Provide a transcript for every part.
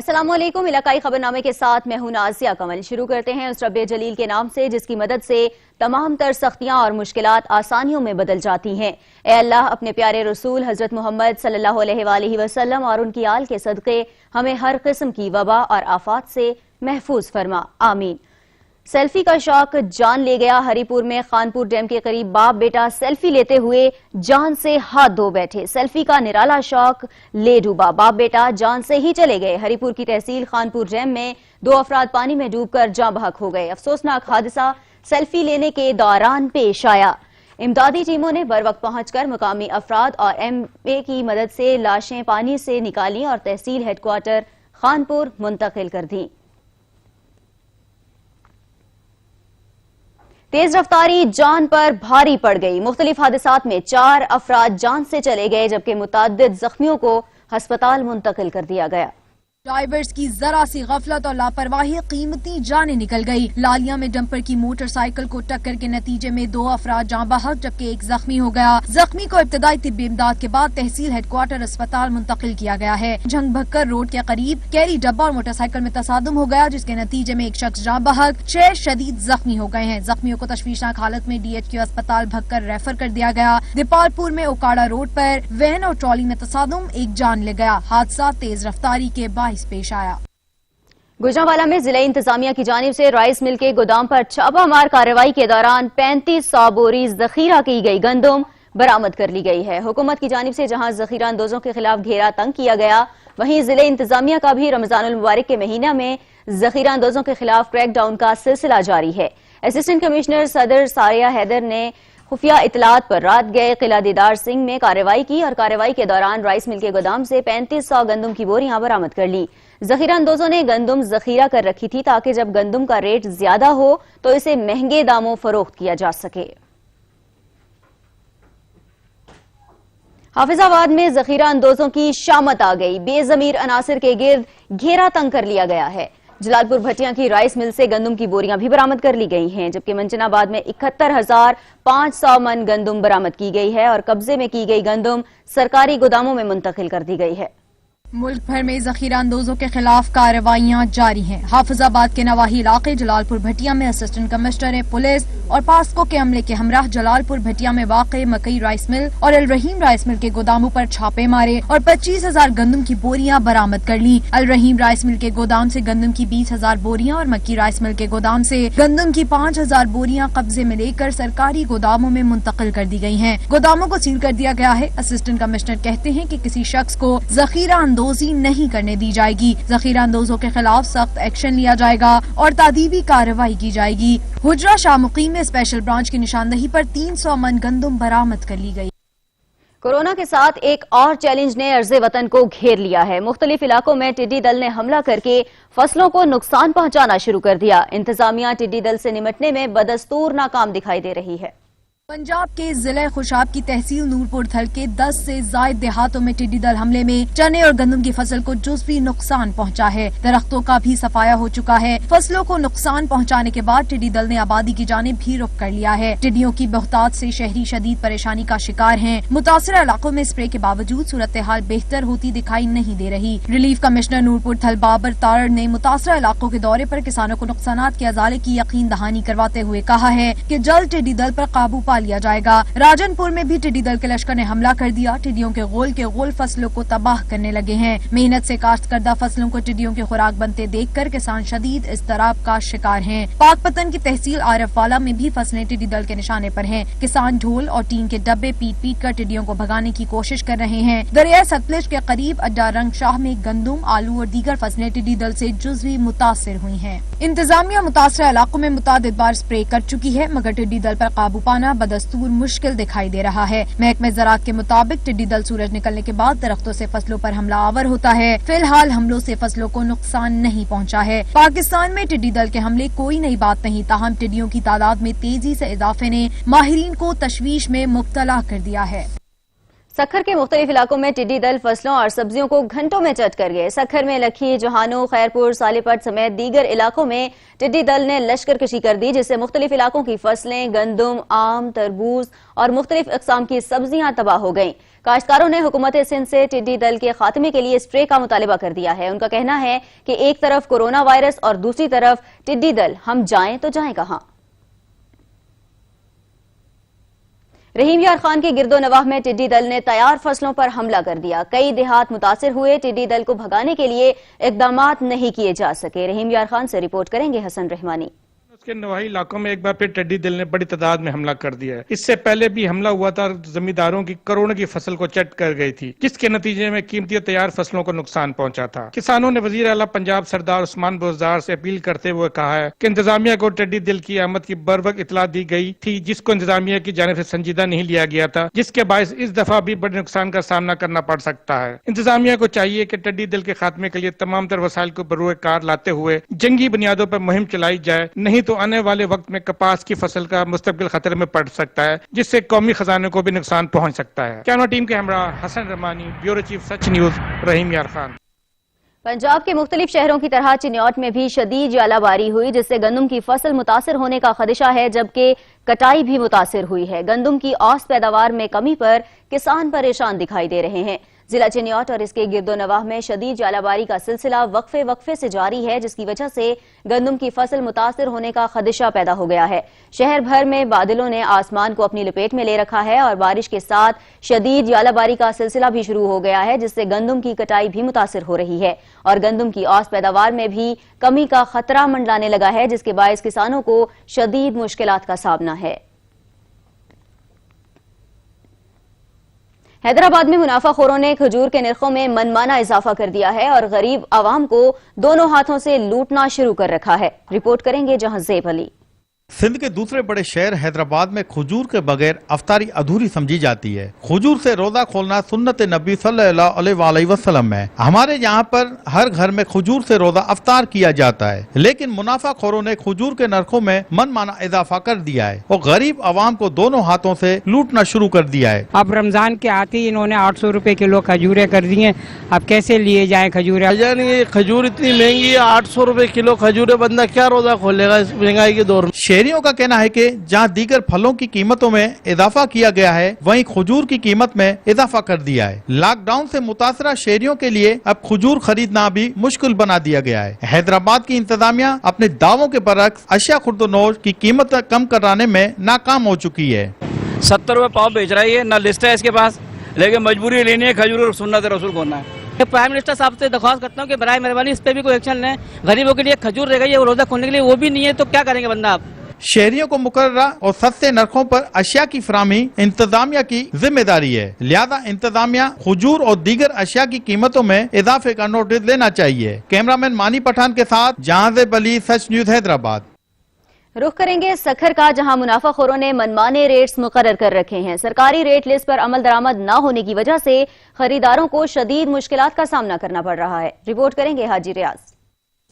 السلام علیکم، علاقائی خبرنامے کے ساتھ میں ہوں نازیہ کمل۔ شروع کرتے ہیں اس رب جلیل کے نام سے جس کی مدد سے تمام تر سختیاں اور مشکلات آسانیوں میں بدل جاتی ہیں۔ اے اللہ اپنے پیارے رسول حضرت محمد صلی اللہ علیہ وآلہ وسلم اور ان کی آل کے صدقے ہمیں ہر قسم کی وبا اور آفات سے محفوظ فرما، آمین۔ سیلفی کا شوق جان لے گیا۔ ہری پور میں خانپور ڈیم کے قریب باپ بیٹا سیلفی لیتے ہوئے جان سے ہاتھ دھو بیٹھے۔ سیلفی کا نرالا شوق لے ڈوبا، باپ بیٹا جان سے ہی چلے گئے۔ ہری پور کی تحصیل خانپور ڈیم میں 2 افراد پانی میں ڈوب کر جاں بحق ہو گئے۔ افسوسناک حادثہ سیلفی لینے کے دوران پیش آیا۔ امدادی ٹیموں نے بروقت پہنچ کر مقامی افراد اور ایم اے کی مدد سے لاشیں پانی سے نکالی اور تحصیل ہیڈ کوارٹر خانپور منتقل کر دیں۔ تیز رفتاری جان پر بھاری پڑ گئی۔ مختلف حادثات میں 4 افراد جان سے چلے گئے جبکہ متعدد زخمیوں کو ہسپتال منتقل کر دیا گیا۔ ڈرائیورز کی ذرا سی غفلت اور لاپرواہی قیمتی جانیں نکل گئی۔ لالیاں میں ڈمپر کی موٹر سائیکل کو ٹکر کے نتیجے میں 2 افراد جاں بحق جبکہ 1 زخمی ہو گیا۔ زخمی کو ابتدائی طبی امداد کے بعد تحصیل ہیڈ کوارٹر اسپتال منتقل کیا گیا ہے۔ جھنگ بھکر روڈ کے قریب کیری ڈبہ اور موٹر سائیکل میں تصادم ہو گیا جس کے نتیجے میں 1 شخص جاں بحق، 6 شدید زخمی ہو گئے ہیں۔ زخمیوں کو تشویشناک حالت میں DHQ اسپتال بھکر ریفر کر دیا گیا۔ دیپال پور میں اوکاڑا روڈ پر وین اور ٹرالی میں تصادم، 1 جان لے گیا۔ حادثہ تیز رفتاری کے باعث پیش آیا۔ گوجرانوالہ میں ضلع انتظامیہ کی جانب سے رائس مل کے گودام پر چھاپہ مار کارروائی کے دوران 3500 بوری ذخیرہ کی گئی گندم برآمد کر لی گئی ہے۔ حکومت کی جانب سے جہاں ذخیرہ اندوزوں کے خلاف گھیرا تنگ کیا گیا، وہیں ضلع انتظامیہ کا بھی رمضان المبارک کے مہینہ میں ذخیرہ اندوزوں کے خلاف کریک ڈاؤن کا سلسلہ جاری ہے۔ اسسٹنٹ کمشنر صدر ساریہ حیدر نے خفیہ اطلاعات پر رات گئے قلعہ دیدار سنگھ میں کارروائی کی اور کارروائی کے دوران رائس مل کے گودام سے 3500 گندم کی بوریاں برآمد کر لی۔ ذخیرہ اندوزوں نے گندم ذخیرہ کر رکھی تھی تاکہ جب گندم کا ریٹ زیادہ ہو تو اسے مہنگے داموں فروخت کیا جا سکے۔ حافظ آباد میں ذخیرہ اندوزوں کی شامت آ گئی۔ بے ضمیر عناصر کے گرد گھیرا تنگ کر لیا گیا ہے۔ جلال پور بھٹیاں کی رائس مل سے گندم کی بوریاں بھی برآمد کر لی گئی ہیں جبکہ منچن آباد میں 71,500 من گندم برآمد کی گئی ہے اور قبضے میں کی گئی گندم سرکاری گوداموں میں منتقل کر دی گئی ہے۔ ملک بھر میں ذخیرہ اندوزوں کے خلاف کارروائیاں جاری ہیں۔ حافظ آباد کے نواحی علاقے جلال پور بھٹیا میں اسسٹنٹ کمشنر پولیس اور پاسکو کے عملے کے ہمراہ جلال پور بھٹیا میں واقع مکئی رائس مل اور الرحیم رائس مل کے گوداموں پر چھاپے مارے اور 25,000 گندم کی بوریاں برآمد کر لی۔ الرحیم رائس مل کے گودام سے گندم کی 20,000 بوریاں اور مکی رائس مل کے گودام سے گندم کی 5,000 بوریاں قبضے میں لے کر سرکاری گوداموں میں منتقل کر دی گئی ہیں۔ گوداموں کو سیل کر دیا گیا ہے۔ اسسٹنٹ کمشنر کہتے ہیں کہ کسی شخص کو ذخیرہ اندوزی نہیں کرنے دی جائے گی۔ ذخیرہ اندوزوں کے خلاف سخت ایکشن لیا جائے گا اور تادیبی کارروائی کی جائے گی۔ حجرہ شاہ مقیم میں اسپیشل برانچ کی نشاندہی پر 300 من گندم برآمد کر لی گئی۔ کورونا کے ساتھ ایک اور چیلنج نے ارض وطن کو گھیر لیا ہے۔ مختلف علاقوں میں ٹڈی دل نے حملہ کر کے فصلوں کو نقصان پہنچانا شروع کر دیا۔ انتظامیہ ٹڈی دل سے نمٹنے میں بدستور ناکام دکھائی دے رہی ہے۔ پنجاب کے ضلع خوشاب کی تحصیل نورپور تھل کے 10 سے زائد دیہاتوں میں ٹڈی دل حملے میں چنے اور گندم کی فصل کو جزوی نقصان پہنچا ہے۔ درختوں کا بھی صفایا ہو چکا ہے۔ فصلوں کو نقصان پہنچانے کے بعد ٹڈی دل نے آبادی کی جانب بھی رخ کر لیا ہے۔ ٹڈیوں کی بہتات سے شہری شدید پریشانی کا شکار ہیں۔ متاثرہ علاقوں میں اسپرے کے باوجود صورتحال بہتر ہوتی دکھائی نہیں دے رہی۔ ریلیف کمشنر نورپور تھل بابر تارڑ نے متاثرہ علاقوں کے دورے پر کسانوں کو نقصانات کے ازالے کی یقین دہانی کرواتے ہوئے کہا ہے کہ جلد ٹڈی دل پر قابو پا لیا جائے گا۔ راجن پور میں بھی ٹڈی دل کے لشکر نے حملہ کر دیا۔ ٹڈیوں کے غول فصلوں کو تباہ کرنے لگے ہیں۔ محنت سے کاشت کردہ فصلوں کو ٹڈیوں کی خوراک بنتے دیکھ کر کسان شدید اضطراب کا شکار ہیں۔ پاک پتن کی تحصیل عارف والا میں بھی فصلیں ٹڈی دل کے نشانے پر ہیں۔ کسان ڈھول اور ٹین کے ڈبے پیٹ کر ٹڈیوں کو بھگانے کی کوشش کر رہے ہیں۔ دریائے ستلج کے قریب اڈا رنگ شاہ میں گندم، آلو اور دیگر فصلیں ٹڈی دل سے جزوی متاثر ہوئی ہیں۔ انتظامیہ متاثرہ علاقوں میں متعدد بار اسپرے کر چکی ہے مگر ٹڈی دل پر قابو پانا بدستور مشکل دکھائی دے رہا ہے۔ محکمہ زراعت کے مطابق ٹڈی دل سورج نکلنے کے بعد درختوں سے فصلوں پر حملہ آور ہوتا ہے۔ فی الحال حملوں سے فصلوں کو نقصان نہیں پہنچا ہے۔ پاکستان میں ٹڈی دل کے حملے کوئی نئی بات نہیں، تاہم ٹڈیوں کی تعداد میں تیزی سے اضافے نے ماہرین کو تشویش میں مبتلا کر دیا ہے۔ سکھر کے مختلف علاقوں میں ٹڈی دل فصلوں اور سبزیوں کو گھنٹوں میں چٹ کر گئے۔ سکھر میں لکھی، جہانو، خیرپور، سالے پٹ سمیت دیگر علاقوں میں ٹڈی دل نے لشکر کشی کر دی، جس سے مختلف علاقوں کی فصلیں، گندم، آم، تربوز اور مختلف اقسام کی سبزیاں تباہ ہو گئیں۔ کاشتکاروں نے حکومت سندھ سے ٹڈی دل کے خاتمے کے لیے اسپرے کا مطالبہ کر دیا ہے۔ ان کا کہنا ہے کہ ایک طرف کورونا وائرس اور دوسری طرف ٹڈی دل، ہم جائیں تو جائیں کہاں؟ رحیم یار خان کے گرد و نواح میں ٹڈی دل نے تیار فصلوں پر حملہ کر دیا۔ کئی دیہات متاثر ہوئے۔ ٹڈی دل کو بھگانے کے لیے اقدامات نہیں کیے جا سکے۔ رحیم یار خان سے رپورٹ کریں گے حسن رحمانی۔ اس کے نواحی علاقوں میں ایک بار پھر ٹڈی دل نے بڑی تعداد میں حملہ کر دیا ہے۔ اس سے پہلے بھی حملہ ہوا تھا، زمینداروں کی کروڑوں کی فصل کو چٹ کر گئی تھی، جس کے نتیجے میں قیمتی تیار فصلوں کو نقصان پہنچا تھا۔ کسانوں نے وزیر اعلیٰ پنجاب سردار عثمان بزدار سے اپیل کرتے ہوئے کہا ہے کہ انتظامیہ کو ٹڈی دل کی آمد کی بروقت اطلاع دی گئی تھی، جس کو انتظامیہ کی جانب سے سنجیدہ نہیں لیا گیا تھا، جس کے باعث اس دفعہ بھی بڑے نقصان کا سامنا کرنا پڑ سکتا ہے۔ انتظامیہ کو چاہیے کہ ٹڈی دل کے خاتمے کے لیے تمام تر وسائل کو بروئے کار لاتے ہوئے جنگی بنیادوں پر مہم چلائی جائے، نہیں تو آنے والے وقت میں کپاس کی فصل کا مستقبل خطرے میں پڑ سکتا ہے، جس سے قومی خزانے کو بھی نقصان پہنچ سکتا ہے۔ کیمرہ ٹیم کے ہمراہ حسن رحمانی، بیورو چیف سچ نیوز، رحیم یار خان۔ پنجاب کے مختلف شہروں کی طرح چنیوٹ میں بھی شدید ژالہ باری ہوئی، جس سے گندم کی فصل متاثر ہونے کا خدشہ ہے، جبکہ کٹائی بھی متاثر ہوئی ہے۔ گندم کی اوسط پیداوار میں کمی پر کسان پریشان دکھائی دے رہے ہیں۔ ضلع چنیوٹ اور اس کے گرد و نواح میں شدید ژالہ باری کا سلسلہ وقفے سے جاری ہے، جس کی وجہ سے گندم کی فصل متاثر ہونے کا خدشہ پیدا ہو گیا ہے۔ شہر بھر میں بادلوں نے آسمان کو اپنی لپیٹ میں لے رکھا ہے اور بارش کے ساتھ شدید ژالہ باری کا سلسلہ بھی شروع ہو گیا ہے، جس سے گندم کی کٹائی بھی متاثر ہو رہی ہے اور گندم کی اوسط پیداوار میں بھی کمی کا خطرہ منڈلانے لگا ہے، جس کے باعث کسانوں کو شدید مشکلات کا سامنا ہے۔ حیدرآباد میں منافع خوروں نے کھجور کے نرخوں میں منمانا اضافہ کر دیا ہے اور غریب عوام کو دونوں ہاتھوں سے لوٹنا شروع کر رکھا ہے۔ رپورٹ کریں گے جہاں زیب علی۔ سندھ کے دوسرے بڑے شہر حیدرآباد میں کھجور کے بغیر افطاری ادھوری سمجھی جاتی ہے۔ کھجور سے روزہ کھولنا سنت نبی صلی اللہ علیہ وآلہ وسلم ہے۔ ہمارے یہاں پر ہر گھر میں کھجور سے روزہ افطار کیا جاتا ہے، لیکن منافع خوروں نے کھجور کے نرخوں میں منمانا اضافہ کر دیا ہے اور غریب عوام کو دونوں ہاتھوں سے لوٹنا شروع کر دیا ہے۔ اب رمضان کے آتے ہی انہوں نے 800 روپے کلو کھجوریں کر دی ہیں، اب کیسے لیے جائیں کھجوریں؟ یہ کھجور اتنی مہنگی ہے، 800 روپے کلو کھجوریں، بندہ کیا روزہ کھولے گا اس مہنگائی کے دور میں؟ شہریوں کا کہنا ہے کہ جہاں دیگر پھلوں کی قیمتوں میں اضافہ کیا گیا ہے، وہیں کھجور کی قیمت میں اضافہ کر دیا ہے۔ لاک ڈاؤن سے متاثرہ شہریوں کے لیے اب کھجور خریدنا بھی مشکل بنا دیا گیا ہے۔ حیدرآباد کی انتظامیہ اپنے دعووں کے برعکس اشیاء خرد و نوش کی قیمت کم کرانے میں ناکام ہو چکی ہے۔ 70 روپے پاؤ بیچ رہی ہے، نہ لسٹ ہے اس کے پاس، لیکن مجبوری لینی ہے، کھجور اور سنت رسول کھولنا ہے۔ پرائم منسٹر صاحب سے درخواست کرتا ہوں کہ برائے مہربانی اس پہ بھی کوئی ایکشن لیں۔ غریبوں کے لیے کھجور رہ گئی ہے، روزہ کھولنے کے لیے وہ بھی نہیں ہے، تو کیا کریں گے بندہ آپ؟ شہریوں کو مقررہ اور سستے نرخوں پر اشیاء کی فراہمی انتظامیہ کی ذمہ داری ہے، لہذا انتظامیہ کھجور اور دیگر اشیاء کی قیمتوں میں اضافے کا نوٹس لینا چاہیے۔ کیمرامین مانی پٹھان کے ساتھ جہاں زیب علی، سچ نیوز، حیدرآباد۔ رخ کریں گے سکھر کا، جہاں منافع خوروں نے منمانے ریٹس مقرر کر رکھے ہیں۔ سرکاری ریٹ لسٹ پر عمل درآمد نہ ہونے کی وجہ سے خریداروں کو شدید مشکلات کا سامنا کرنا پڑ رہا ہے۔ رپورٹ کریں گے حاجی ریاض۔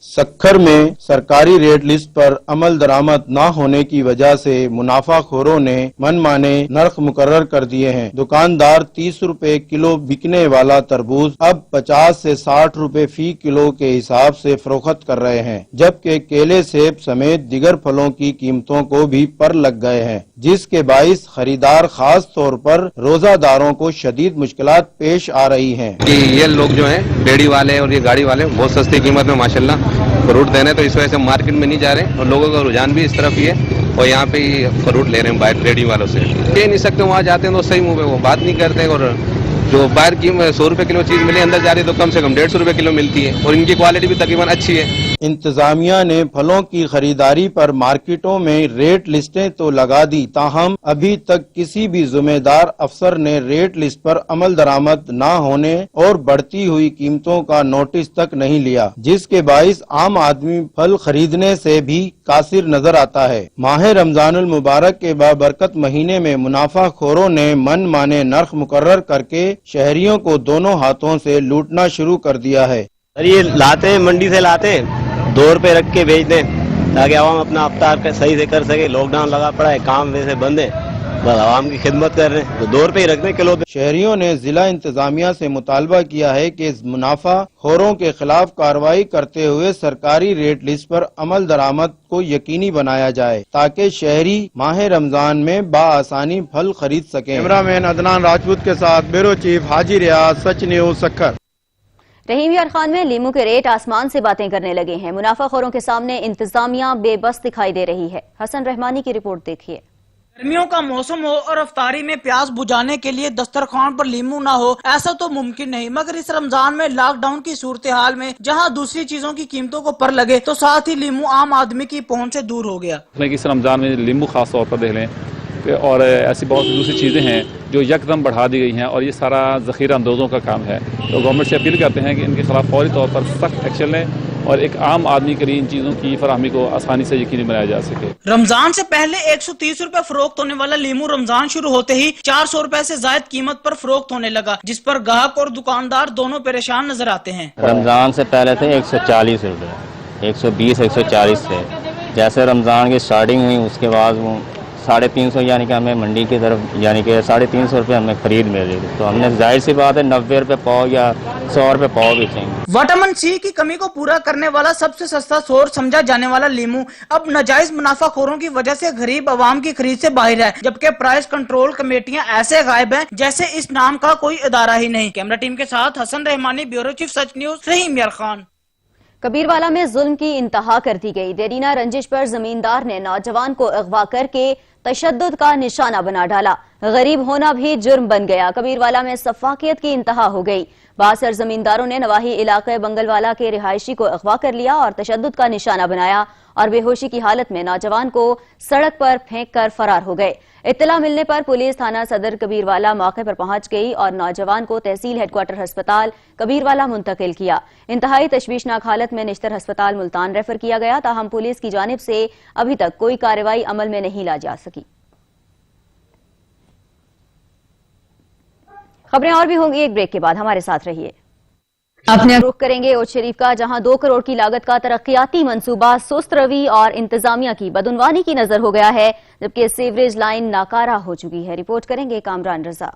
سکھر میں سرکاری ریٹ لسٹ پر عمل درآمد نہ ہونے کی وجہ سے منافع خوروں نے من مانے نرخ مقرر کر دیے ہیں۔ دکاندار 30 روپے کلو بکنے والا تربوز اب 50 سے 60 روپے فی کلو کے حساب سے فروخت کر رہے ہیں، جبکہ کیلے، سیب سمیت دیگر پھلوں کی قیمتوں کو بھی پر لگ گئے ہیں، جس کے باعث خریدار خاص طور پر روزہ داروں کو شدید مشکلات پیش آ رہی ہیں۔ یہ لوگ جو ہیں ریڑھی والے اور یہ گاڑی والے بہت سستی قیمت میں ماشاءاللہ فروٹ دینے، تو اس وجہ سے مارکیٹ میں نہیں جا رہے اور لوگوں کا رجحان بھی اس طرف ہی ہے اور یہاں پہ ہی فروٹ لے رہے ہیں باہر ریڑھی والوں سے۔ کہہ نہیں سکتے، وہاں جاتے ہیں تو صحیح منہ پہ وہ بات نہیں کرتے، اور جو باہر کی 100 روپے کلو چیز ملے اندر جا رہی ہے تو کم سے کم 150 روپے کلو ملتی ہے اور ان کی کوالٹی بھی تقریباً اچھی ہے۔ انتظامیہ نے پھلوں کی خریداری پر مارکیٹوں میں ریٹ لسٹیں تو لگا دی، تاہم ابھی تک کسی بھی ذمہ دار افسر نے ریٹ لسٹ پر عمل درآمد نہ ہونے اور بڑھتی ہوئی قیمتوں کا نوٹس تک نہیں لیا، جس کے باعث عام آدمی پھل خریدنے سے بھی قاصر نظر آتا ہے۔ ماہ رمضان المبارک کے بابرکت مہینے میں منافع خوروں نے من مانے نرخ مقرر کر کے شہریوں کو دونوں ہاتھوں سے لوٹنا شروع کر دیا ہے۔ یہ لاتے ہیں، منڈی سے لاتے ہیں، 2 روپے رکھ کے بیچ دیں تاکہ عوام اپنا افطار صحیح سے کر سکے۔ لاک ڈاؤن لگا پڑا ہے، کام ویسے بند ہے، बस आवाम की खिदमत कर रहे हैं, तो 2 रुपये ही रख दें किलो पे। शहरियों ने जिला इंतजामिया से मुतालबा किया है कि मुनाफा खोरों के खिलाफ कार्रवाई करते हुए सरकारी रेट लिस्ट पर अमल दरामद को यकीनी बनाया जाए ताकि शहरी माह रमजान में बाआसानी फल खरीद सकें। कैमरामैन अदनान राजपूत के साथ ब्यूरो चीफ हाजी रियाज, सच न्यूज, सक्खर। रहीम यार खान में लीमू के रेट आसमान से बातें करने लगे हैं। मुनाफाखोरों के सामने इंतजामिया बेबस दिखाई दे रही है। हसन रहमानी की रिपोर्ट देखिए। गर्मियों का मौसम हो और अफ्तारी में प्यास बुझाने के लिए दस्तरखान पर लीमू ना हो, ऐसा तो मुमकिन नहीं। मगर इस रमजान में लॉकडाउन की सूरत हाल में जहां दूसरी चीजों की कीमतों को पर लगे, तो साथ ही लीमू आम आदमी की पहुंच से दूर हो गया। इस रमजान में लीमू खास तौर पर देख लें और ऐसी बहुत सी दूसरी चीज़ें हैं जो यकदम बढ़ा दी गई हैं और ये सारा ज़ख़ीरा अंदोज़ों का काम है। तो गवर्नमेंट से अपील करते हैं कि इनके खिलाफ फौरी तौर पर सख्त एक्शन लें और एक आम आदमी के लिए इन चीज़ों की फराहमी को आसानी से यकीनी बनाया जा सके। रमजान से पहले 130 रुपए फरोख्त होने वाला लीमू रमजान शुरू होते ही 400 रुपए से ज्यादा कीमत पर फरोख्त होने लगा, जिस पर ग्राहक और दुकानदार दोनों परेशान नजर आते हैं। रमजान से पहले थे 140 रुपए, 120, 140 थे। जैसे रमजान की स्टार्टिंग हुई उसके बाद वो 350 यानी कि हमें मंडी की तरफ यानी कि 350 रुपये हमें खरीद मिल रही थी, तो हमने जाहिर सी बात है 90 रुपये पाव या 100 रुपये पाव बेचेंगे। विटामिन सी की कमी को पूरा करने वाला सबसे सस्ता सोर्स समझा जाने वाला लीमू अब नाजायज मुनाफाखोरों की वजह से गरीब आवाम की खरीद से बाहर है, जबकि प्राइस कंट्रोल कमेटियां ऐसे गायब हैं जैसे इस नाम का कोई इदारा ही नहीं। कैमरा टीम के साथ हसन रहमानी, ब्यूरो चीफ, सच न्यूज, रहीम यार खान। कबीरवाला में जुल्म की इंतहा कर दी गई। देरीना रंजिश पर जमींदार ने नौजवान को अगवा करके तशद्दुद का निशाना बना डाला। गरीब होना भी जुर्म बन गया। कबीरवाला में सफाकियत की इंतहा हो गई। बासर जमींदारों ने नवाही इलाके बंगलवाला के रिहायशी को अगवा कर लिया और तशद्दुद का निशाना बनाया और बेहोशी की हालत में नौजवान को सड़क पर फेंक कर फरार हो गए। इत्तला मिलने पर पुलिस थाना सदर कबीरवाला मौके पर पहुंच गई और नौजवान को तहसील हेडक्वार्टर अस्पताल कबीरवाला मुंतकिल किया। इंतहाई तशवीशनाक हालत में निश्तर अस्पताल मुल्तान रेफर किया गया, ताहम पुलिस की जानिब से अभी तक कोई कार्रवाई अमल में नहीं ला जा सकी। खबरें और भी होंगी एक ब्रेक के बाद, हमारे साथ रहिए। अपने रुख करेंगे ओट शरीफ का, जहां 2 करोड़ की लागत का तरक्याती मंसूबा सुस्त रवि और इंतजामिया की बदउनवानी की नजर हो गया है, जबकि सीवरेज लाइन नाकारा हो चुकी है। रिपोर्ट करेंगे कामरान रजा।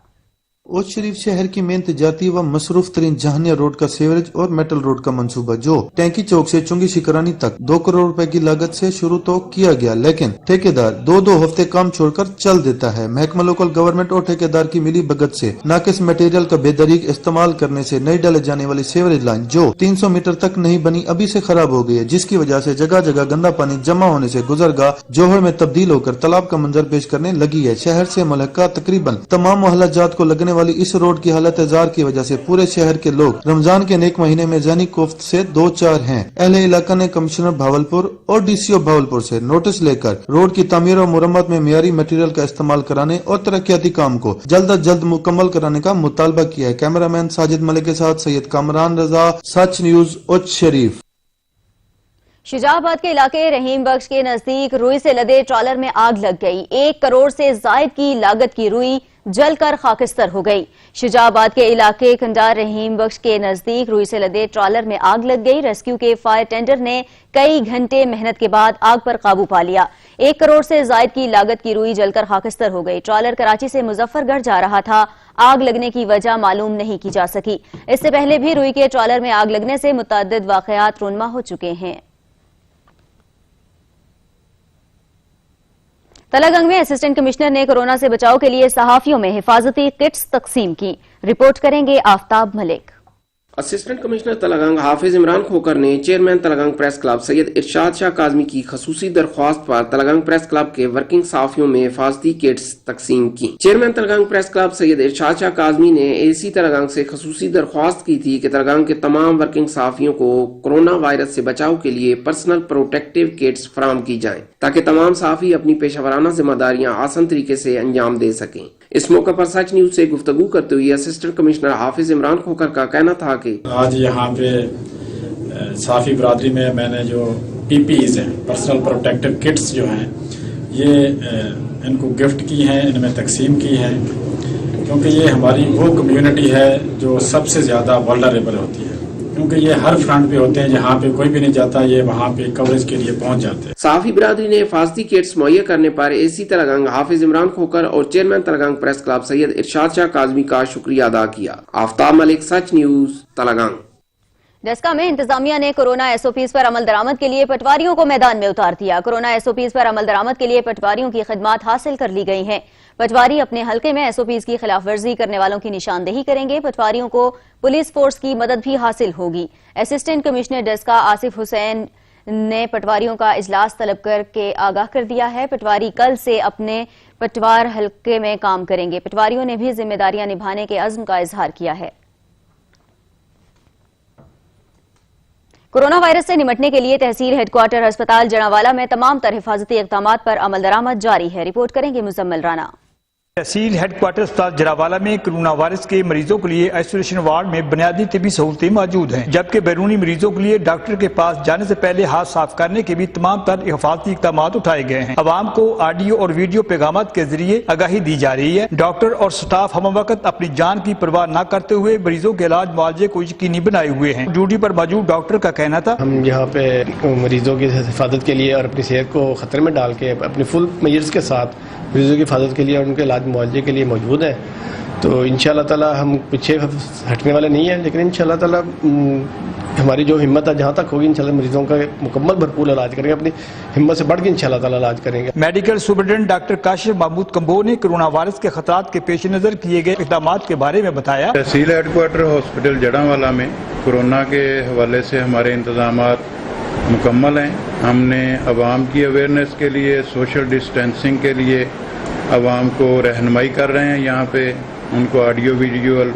ओट शरीफ शहर की मेन तजारती व मसरूफ तरीन जहानिया रोड का सीवरेज और मेटल रोड का मंसूबा जो टैंकी चौक से चुंगी शिकरानी तक 2 करोड़ रुपए की लागत से शुरू तो किया गया, लेकिन ठेकेदार 2 हफ्ते काम छोड़कर चल देता है। महकमा लोकल गवर्नमेंट और ठेकेदार की मिली भगत से नाकिस मटेरियल का बेदरीक इस्तेमाल करने से नई डाले जाने वाली सीवरेज लाइन जो 300 मीटर तक नहीं बनी अभी से खराब हो गई है, जिसकी वजह से जगह जगह गंदा पानी जमा होने से गुजरगाह जोहर में तब्दील होकर तालाब का मंजर पेश करने लगी है। शहर से मुल्का तकरीबन तमाम मोहल्ला जात को लगने वाली इस रोड की हालत एजार की वजह से पूरे शहर के लोग रमजान के नेक महीने में जानी कोफ्त से 2-4 हैं। अहले इलाका ने कमिश्नर भावलपुर और डीसीओ भावलपुर से नोटिस लेकर रोड की तामीर और मुरम्मत में मियारी मटेरियल का इस्तेमाल कराने और तरक्याती काम को जल्द अज जल्द मुकम्मल कराने का मुतालबा किया है। कैमरामैन साजिद मलिक के साथ सैयद कामरान रजा, सच न्यूज, ओट शरीफ। शुजाबाद के इलाके रहीम बख्श के नजदीक रुई से लदे ट्रॉलर में आग लग गई। 1 करोड़ से जायद की लागत की रुई जलकर खाकिस्तर हो गई। शुजाबाद के इलाके खंडार रहीम बख्श के नजदीक रुई से लदे ट्रॉलर में आग लग गई। रेस्क्यू के फायर टेंडर ने कई घंटे मेहनत के बाद आग पर काबू पा लिया। 1 करोड़ से जायद की लागत की रुई जलकर खाकिस्तर हो गई। ट्रॉलर कराची से मुजफ्फरगढ़ जा रहा था। आग लगने की वजह मालूम नहीं की जा सकी। इससे पहले भी रुई के ट्रॉलर में आग लगने से मुतअद्दिद वाकयात रुनमा हो चुके हैं। तलागंग में असिस्टेंट कमिश्नर ने कोरोना से बचाव के लिए सहाफियों में हिफाजती किट्स तकसीम की। रिपोर्ट करेंगे आफ्ताब मलिक। असिस्टेंट कमिश्नर तलागंग हाफिज इमरान खोकर ने chairman Talagang press club Syed Irshad Shah Kazmi की खसूसी दरख्वास्त पर तलागंग प्रेस क्लब के वर्किंग सहाफियों में हिफाजती किट्स तकसीम की। Chairman Talagang press club Syed Irshad Shah Kazmi ने एसी तलागंग से खसूसी दरख्वास्त की थी कि तलागंग के तमाम वर्किंग सहाफियों को कोरोना वायरस से बचाव के लिए पर्सनल प्रोटेक्टिव किट्स फराहम की जाएं, ताकि तमाम सहाफी अपनी पेशावराना जिम्मेदारियां आसान तरीके से अंजाम दे सकें। इस मौके पर सच न्यूज से गुफ्तगू करते हुए असिस्टेंट कमिश्नर हाफिज इमरान खोकर का कहना था कि आज यहाँ पे साफी बरादरी में मैंने जो पीपीईज हैं, पर्सनल प्रोटेक्टिव किट्स जो हैं, ये इनको गिफ्ट की हैं, इनमें तकसीम की हैं, क्योंकि ये हमारी वो कम्युनिटी है जो सबसे ज़्यादा वल्नरेबल होती है। क्योंकि ये हर फ्रंट पे होते हैं, जहाँ पे कोई भी नहीं जाता ये वहाँ पे कवरेज के लिए पहुँच जाते हैं। सहाफी बिरादरी ने हिफाजती किट्स मुहैया करने पर एसी तलगंग हाफिज इमरान खोकर और chairman Talagang press club Syed Irshad Shah Kazmi का शुक्रिया अदा किया। आफ्ताब मलिक, सच न्यूज, तलगंग। डस्का में इंतजामिया ने कोरोना एसओपीज पर अमल दरामद के लिए पटवारियों को मैदान में उतार दिया। कोरोना एसओपीज पर अमल दरामद के लिए पटवारियों की खिदमात हासिल कर ली गई हैं। पटवारी अपने हलके में एसओपीज की खिलाफ वर्जी करने वालों की निशानदेही करेंगे। पटवारियों को पुलिस फोर्स की मदद भी हासिल होगी। असिस्टेंट कमिश्नर डस्का आसिफ हुसैन ने पटवारियों का इजलास तलब करके आगाह कर दिया है। पटवारी कल से अपने पटवार हलके में काम करेंगे। पटवारियों ने भी जिम्मेदारियां निभाने के अज़्म का इजहार किया है। कोरोना वायरस से निपटने के लिए तहसील हेडक्वार्टर अस्पताल जड़ावाला में तमाम तरह हिफाजती इक़दामात पर अमल दरामद जारी है। रिपोर्ट करेंगे मुजम्मिल राना। तहसील हेडक्वार्टर अस्पताल जरावाला में कोरोना वायरस के मरीजों के लिए आइसोलेशन वार्ड में बुनियादी तिबी सहूलतें मौजूद हैं, जबकि बैरूनी मरीजों के लिए डॉक्टर के पास जाने से पहले हाथ साफ करने के भी तमाम तरह हिफाजती इक़दाम उठाए गए हैं। आवाम को ऑडियो और वीडियो पैगाम के जरिए आगाही दी जा रही है। डॉक्टर और स्टाफ हम वक्त अपनी जान की परवाह न करते हुए मरीजों के इलाज मुआवजे को यकीनी बनाए हुए हैं। ड्यूटी पर मौजूद डॉक्टर का कहना था, हम यहाँ पे मरीजों की हिफाजत के लिए और अपनी सेहत को खतरे में डाल के अपनी फुल मेजर्स के साथ मरीजों की हिफाजत के लिए और उनके इलाज मुआवजे के लिए मौजूद हैं। तो इंशाअल्लाह ताला हम पीछे हटने वाले नहीं हैं, लेकिन इंशाअल्लाह ताला हमारी जो हिम्मत है जहाँ तक होगी इंशाअल्लाह मरीजों का मुकम्मल भरपूर इलाज करेंगे, अपनी हिम्मत से बढ़ के इंशाअल्लाह ताला इलाज करेंगे। Medical superintendent doctor Kashif Mahmood Kamboh ने कोरोना वायरस के खतरात के पेश नजर किए गए इक़दाम के बारे में बताया। तहसील हेडक्वार्टर हॉस्पिटल जड़ावाला में कोरोना के हवाले से हमारे इंतजाम मुकम्मल हैं। हमने आवाम की अवेयरनेस के लिए, सोशल डिस्टेंसिंग के लिए आवाम को रहनुमाई कर रहे हैं। यहाँ पे उनको ऑडियो विजुअल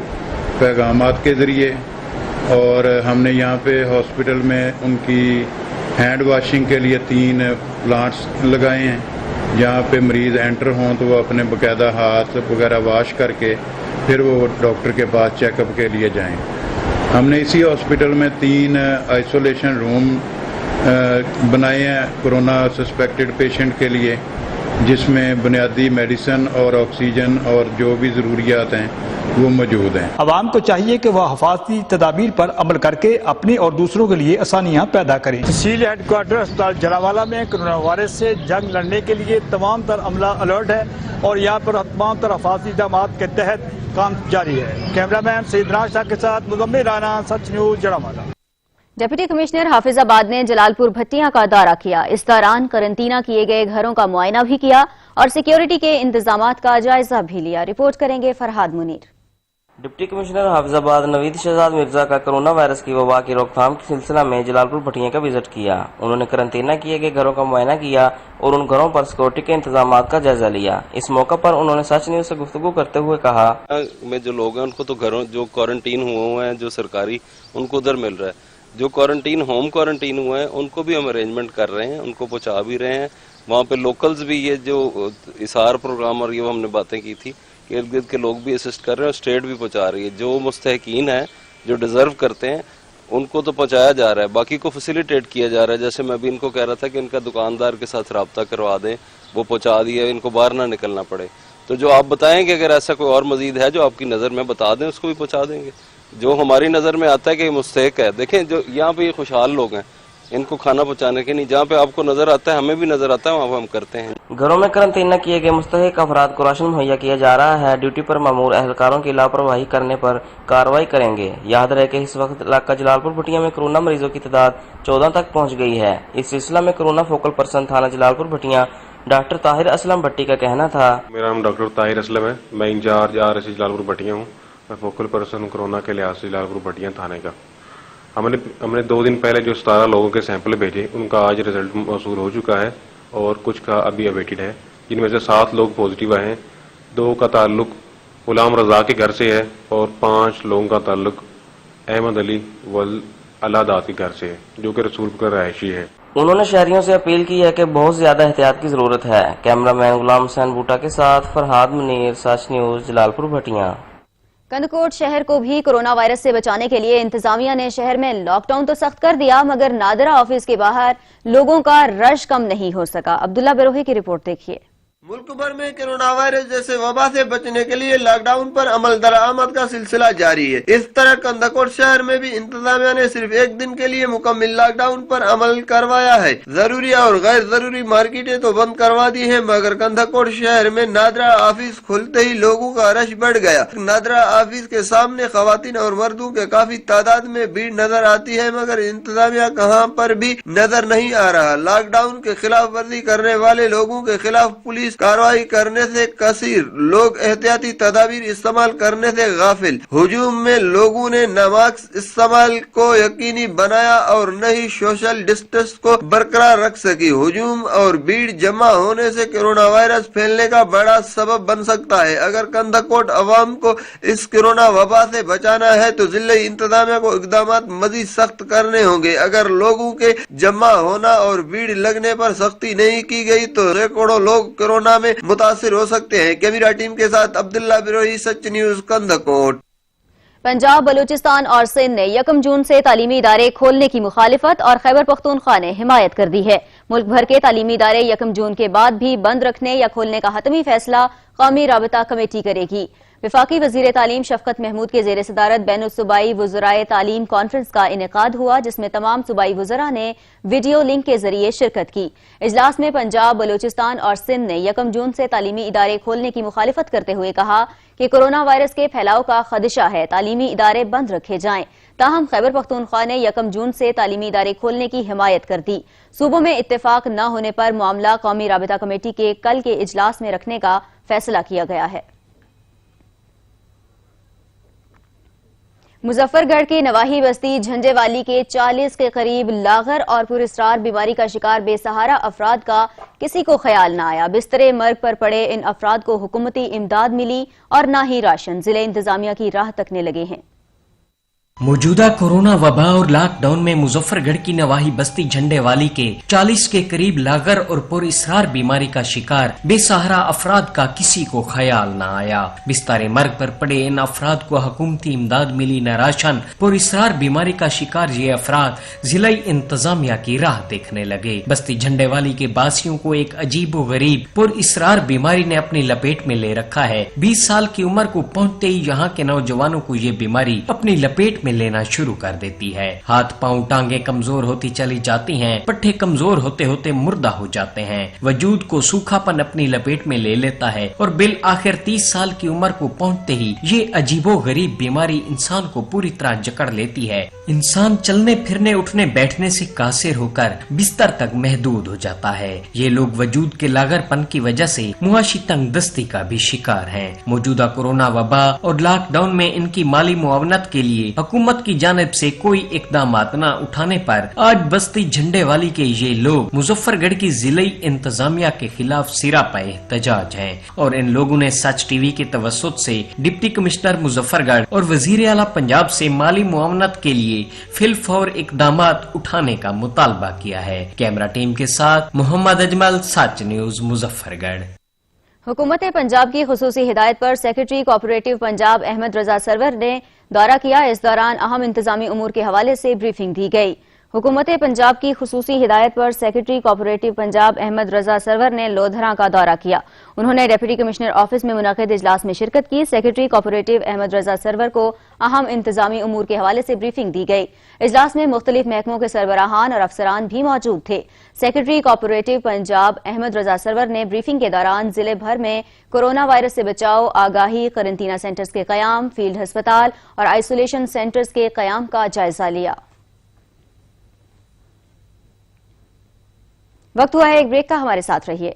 पैगामात के ज़रिए, और हमने यहाँ पे हॉस्पिटल में उनकी हैंड वाशिंग के लिए 3 प्लांट्स लगाए हैं। जहाँ पे मरीज़ एंटर हों तो वो अपने बाकायदा हाथ वगैरह वाश करके फिर वो डॉक्टर के पास चेकअप के लिए जाएं। हमने इसी हॉस्पिटल में 3 आइसोलेशन रूम बनाए हैं कोरोना सस्पेक्टेड पेशेंट के लिए, जिसमें बुनियादी मेडिसिन और ऑक्सीजन और जो भी ज़रूरियात हैं वो मौजूद हैं। आवाम को चाहिए कि वह हिफाजती तदाबीर पर अमल करके अपने और दूसरों के लिए आसानियाँ पैदा करें। तहसील हेडक्वार्टर अस्पताल जड़ावाला में कोरोना वायरस से जंग लड़ने के लिए तमाम तर अमला अलर्ट है और यहाँ पर तमाम तर हिफाजती इक़दाम के तहत काम जारी है। कैमरामैन सईद राज शाह के साथ Muzammil Rana, such news, Jaranwala. Deputy commissioner Hafizabad ने जलालपुर भट्टियां का दौरा किया। इस दौरान करंटीना किए गए घरों का मुआयना भी किया और सिक्योरिटी के इंतजामात का जायजा भी लिया। रिपोर्ट करेंगे फरहाद मुनीर। डिप्टी कमिश्नर हाफिजाबाद नवीद शहजाद मिर्जा का कोरोना वायरस की वबा की रोकथाम के सिलसिला में जलालपुर भट्टियां का विजिट किया। उन्होंने करंटीना किए गए घरों का मुआयना किया और उन घरों पर सिक्योरिटी के इंतजाम का जायजा लिया। इस मौका पर उन्होंने सच न्यूज से गुफ्तगू करते हुए कहा, में जो लोग हैं उनको तो घरों जो क्वारंटीन हुए हैं जो सरकारी, उनको उधर मिल रहा है। जो क्वारंटीन होम क्वारंटीन हुए हैं उनको भी हम अरेंजमेंट कर रहे हैं, उनको पहुंचा भी रहे हैं। वहाँ पे लोकल्स भी, ये जो इसार प्रोग्राम और ये हमने बातें की थी, इर्द गिर्द के लोग भी असिस्ट कर रहे हैं और स्टेट भी पहुंचा रही है। जो मुस्तहकीन है, जो डिजर्व करते हैं, उनको तो पहुंचाया जा रहा है, बाकी को फैसिलिटेट किया जा रहा है। जैसे मैं भी इनको कह रहा था कि इनका दुकानदार के साथ रब्ता करवा दें, वो पहुंचा दिए, इनको बाहर ना निकलना पड़े। तो जो आप बताएं कि अगर ऐसा कोई और मजीद है जो आपकी नज़र में बता दें, उसको भी पहुंचा देंगे। जो हमारी नज़र में आता है कि मुस्तहक है, देखें जो यहाँ पे ये खुशहाल लोग हैं, इनको खाना पहुँचाने के नहीं, जहाँ पे आपको नज़र आता है, हमें भी नज़र आता है, वहाँ हम करते हैं। घरों में करंटीना किए गए मुस्तहक अफराद को राशन मुहैया किया जा रहा है। ड्यूटी पर मामूर एहलकारों की लापरवाही करने पर कार्रवाई करेंगे। याद रहे कि इस वक्त इलाका जलालपुर भट्टियां में कोरोना मरीजों की तादाद 14 तक पहुँच गई है। इस सिलसिला में कोरोना फोकल पर्सन थाना जलालपुर भट्टियां डॉक्टर ताहिर असलम भट्टी का कहना था, मेरा नाम डॉक्टर ताहिर असलम है, मैं इंचार्ज RSC जलालपुर भट्टियां हूँ। मैं फोकल पर्सन कोरोना के लिहाज से जलालपुर भट्टियां थाने का। हमने 2 दिन पहले जो 17 लोगों के सैंपल भेजे, उनका आज रिजल्ट मौसूल हो चुका है और कुछ का अभी अवेटेड है, जिनमें से 7 लोग पॉजिटिव आए हैं। 2 का ताल्लुक गुलाम रजा के घर से है और 5 लोगों का ताल्लुक अहमद अली वल अलादात के घर से है, जो कि रसूलपुर का रहायशी है। उन्होंने शहरियों से अपील की है कि बहुत ज्यादा एहतियात की जरूरत है। कैमरामैन गुलाम हुसैन बूटा के साथ फरहाद मुनीर, सच न्यूज, जलालपुर भट्टियां। कंदकोट शहर को भी कोरोना वायरस से बचाने के लिए इंतजामिया ने शहर में लॉकडाउन तो सख्त कर दिया, मगर नादरा ऑफिस के बाहर लोगों का रश कम नहीं हो सका। अब्दुल्ला बेरोही की रिपोर्ट देखिए। मुल्क भर में कोरोना वायरस जैसे वबा से बचने के लिए लॉकडाउन पर अमल दरामद का सिलसिला जारी है। इस तरह कंदकोट शहर में भी इंतजामिया ने सिर्फ एक दिन के लिए मुकम्मल लॉकडाउन पर अमल करवाया है। जरूरी और गैर जरूरी मार्केटें तो बंद करवा दी है, मगर कंदकोट शहर में नादरा ऑफिस खुलते ही लोगों का रश बढ़ गया। नादरा ऑफिस के सामने खवातीन और मर्दों के काफी तादाद में भीड़ नजर आती है, मगर इंतजामिया कहाँ पर भी नजर नहीं आ रहा। लॉकडाउन के खिलाफ वर्जी करने वाले लोगों के खिलाफ पुलिस कार्रवाई करने से कसीर, लोग एहतियाती तदाबीर इस्तेमाल करने से गाफिल। हुजूम में लोगों ने न मास्क इस्तेमाल को यकीनी बनाया और न ही सोशल डिस्टेंस को बरकरार रख सकी। हुजूम और भीड़ जमा होने से कोरोना वायरस फैलने का बड़ा सबब बन सकता है। अगर कंदकोट अवाम को इस कोरोना वबा से बचाना है तो जिले इंतजामिया को इकदाम मजीद सख्त करने होंगे। अगर लोगों के जमा होना और भीड़ लगने पर सख्ती नहीं की गई तो सैकड़ों लोग कोरोना में मुतासिर हो सकते हैं। कैमरा टीम के साथ अब्दुल्ला बिरोही, सच न्यूज, कंदकोट। पंजाब, बलूचिस्तान और सिंध ने 1 जून से तालीमी इदारे खोलने की मुखालिफत और खैबर पख्तूनख्वा ने हिमायत कर दी है। मुल्क भर के तालीमी इदारे 1 जून के बाद भी बंद रखने या खोलने का हतमी फैसला कौमी राबता कमेटी करेगी। वफाकी वजीर तालीम शफकत महमूद के जेर सदारत बैनुल सूबाई वज़राए तालीम कॉन्फ्रेंस का इनेकाद हुआ, जिसमें तमाम सूबाई वज़रा ने वीडियो लिंक के जरिए शिरकत की। इजलास में पंजाब, बलूचिस्तान और सिंध ने 1 जून से तालीमी इदारे खोलने की मुखालिफत करते हुए कहा कि कोरोना वायरस के फैलाव का खदशा है, तालीमी इदारे बंद रखे जाएं। ताहम खैबर पख्तूनख्वा ने 1 जून से तालीमी इदारे खोलने की हिमायत कर दी। सूबों में इत्तेफाक न होने पर मामला कौमी राबता कमेटी के कल के इजलास में रखने का फैसला किया गया है। मुजफ्फरगढ़ की नवाही बस्ती झंझेवाली के 40 के करीब लागर और पुरस्रार बीमारी का शिकार बेसहारा अफराद का किसी को ख्याल न आया। बिस्तरे मर्ग पर पड़े इन अफराद को हुकूमती इमदाद मिली और न ही राशन। जिले इंतजामिया की राह तकने लगे हैं। मौजूदा कोरोना वबा और लॉकडाउन में मुजफ्फरगढ़ की नवाही बस्ती झंडेवाली के 40 के करीब लागर और पुरस्रार बीमारी का शिकार बेसहारा अफराद का किसी को ख्याल न आया। बिस्तारे मर्ग पर पड़े इन अफराद को हुकूमती इमदाद मिली न राशन। पुरस्रार बीमारी का शिकार ये अफराद जिला इंतजामिया की राह देखने लगे। बस्ती झंडेवाली के बासियों को एक अजीबो गरीब पुरस्रार बीमारी ने अपनी लपेट में ले रखा है। 20 साल की उम्र को पहुँचते ही यहाँ के नौजवानों को ये बीमारी अपनी लपेट लेना शुरू कर देती है। हाथ पांव टांगे कमजोर होती चली जाती हैं, पट्टे कमजोर होते होते मुर्दा हो जाते हैं। वजूद को सूखापन अपनी लपेट में ले लेता है और बिल आखिर 30 साल की उम्र को पहुंचते ही ये अजीबो गरीब बीमारी इंसान को पूरी तरह जकड़ लेती है। इंसान चलने फिरने उठने बैठने से कासिर होकर बिस्तर तक महदूद हो जाता है। ये लोग वजूद के लागरपन की वजह से मुआशी तंगदस्ती का भी शिकार हैं। मौजूदा कोरोना वबा और लॉकडाउन में इनकी माली मुआवनत के लिए हुकूमत की जानिब से कोई इकदाम न उठाने पर आज बस्ती झंडेवाली के ये लोग मुजफ्फरगढ़ की जिले इंतजामिया के खिलाफ सिरा पे एहतजाज हैं और इन लोगों ने सच टीवी के तवस्सुत से डिप्टी कमिश्नर मुजफ्फरगढ़ और वजीर आला पंजाब से माली मुआवनत के लिए फिलफौर इकदाम उठाने का मुतालबा किया है। कैमरा टीम के साथ मोहम्मद अजमल, सच न्यूज, मुजफ्फरगढ़। हुकूमत पंजाब की खुसूसी हिदायत पर सेक्रेटरी कोऑपरेटिव पंजाब अहमद रजा सरवर ने दौरा किया। इस दौरान अहम इंतजामी उमूर के हवाले से ब्रीफिंग दी गई। हुकूमत पंजाब की खुसूसी हिदायत पर सेक्रेटरी कोऑपरेटिव पंजाब अहमद रजा सरवर ने लोधरा का दौरा किया। उन्होंने डिप्टी कमिश्नर ऑफिस में मुनक़िद इजलास में शिरकत की। सेक्रेटरी कोऑपरेटिव अहमद रजा सरवर को अहम इंतजामी उमूर के हवाले से ब्रीफिंग दी गई। इजलास में मुख्तलिफ महकमों के सरबराहान और अफसरान भी मौजूद थे। सेक्रेटरी कोऑपरेटिव पंजाब अहमद रजा सरवर ने ब्रीफिंग के दौरान जिले भर में कोरोना वायरस से बचाव, आगाही, क्वारंटीना सेंटर्स के कयाम, फील्ड अस्पताल और आइसोलेशन सेंटर्स के कयाम का जायजा लिया। वक्त हुआ है एक ब्रेक का, हमारे साथ रहिए।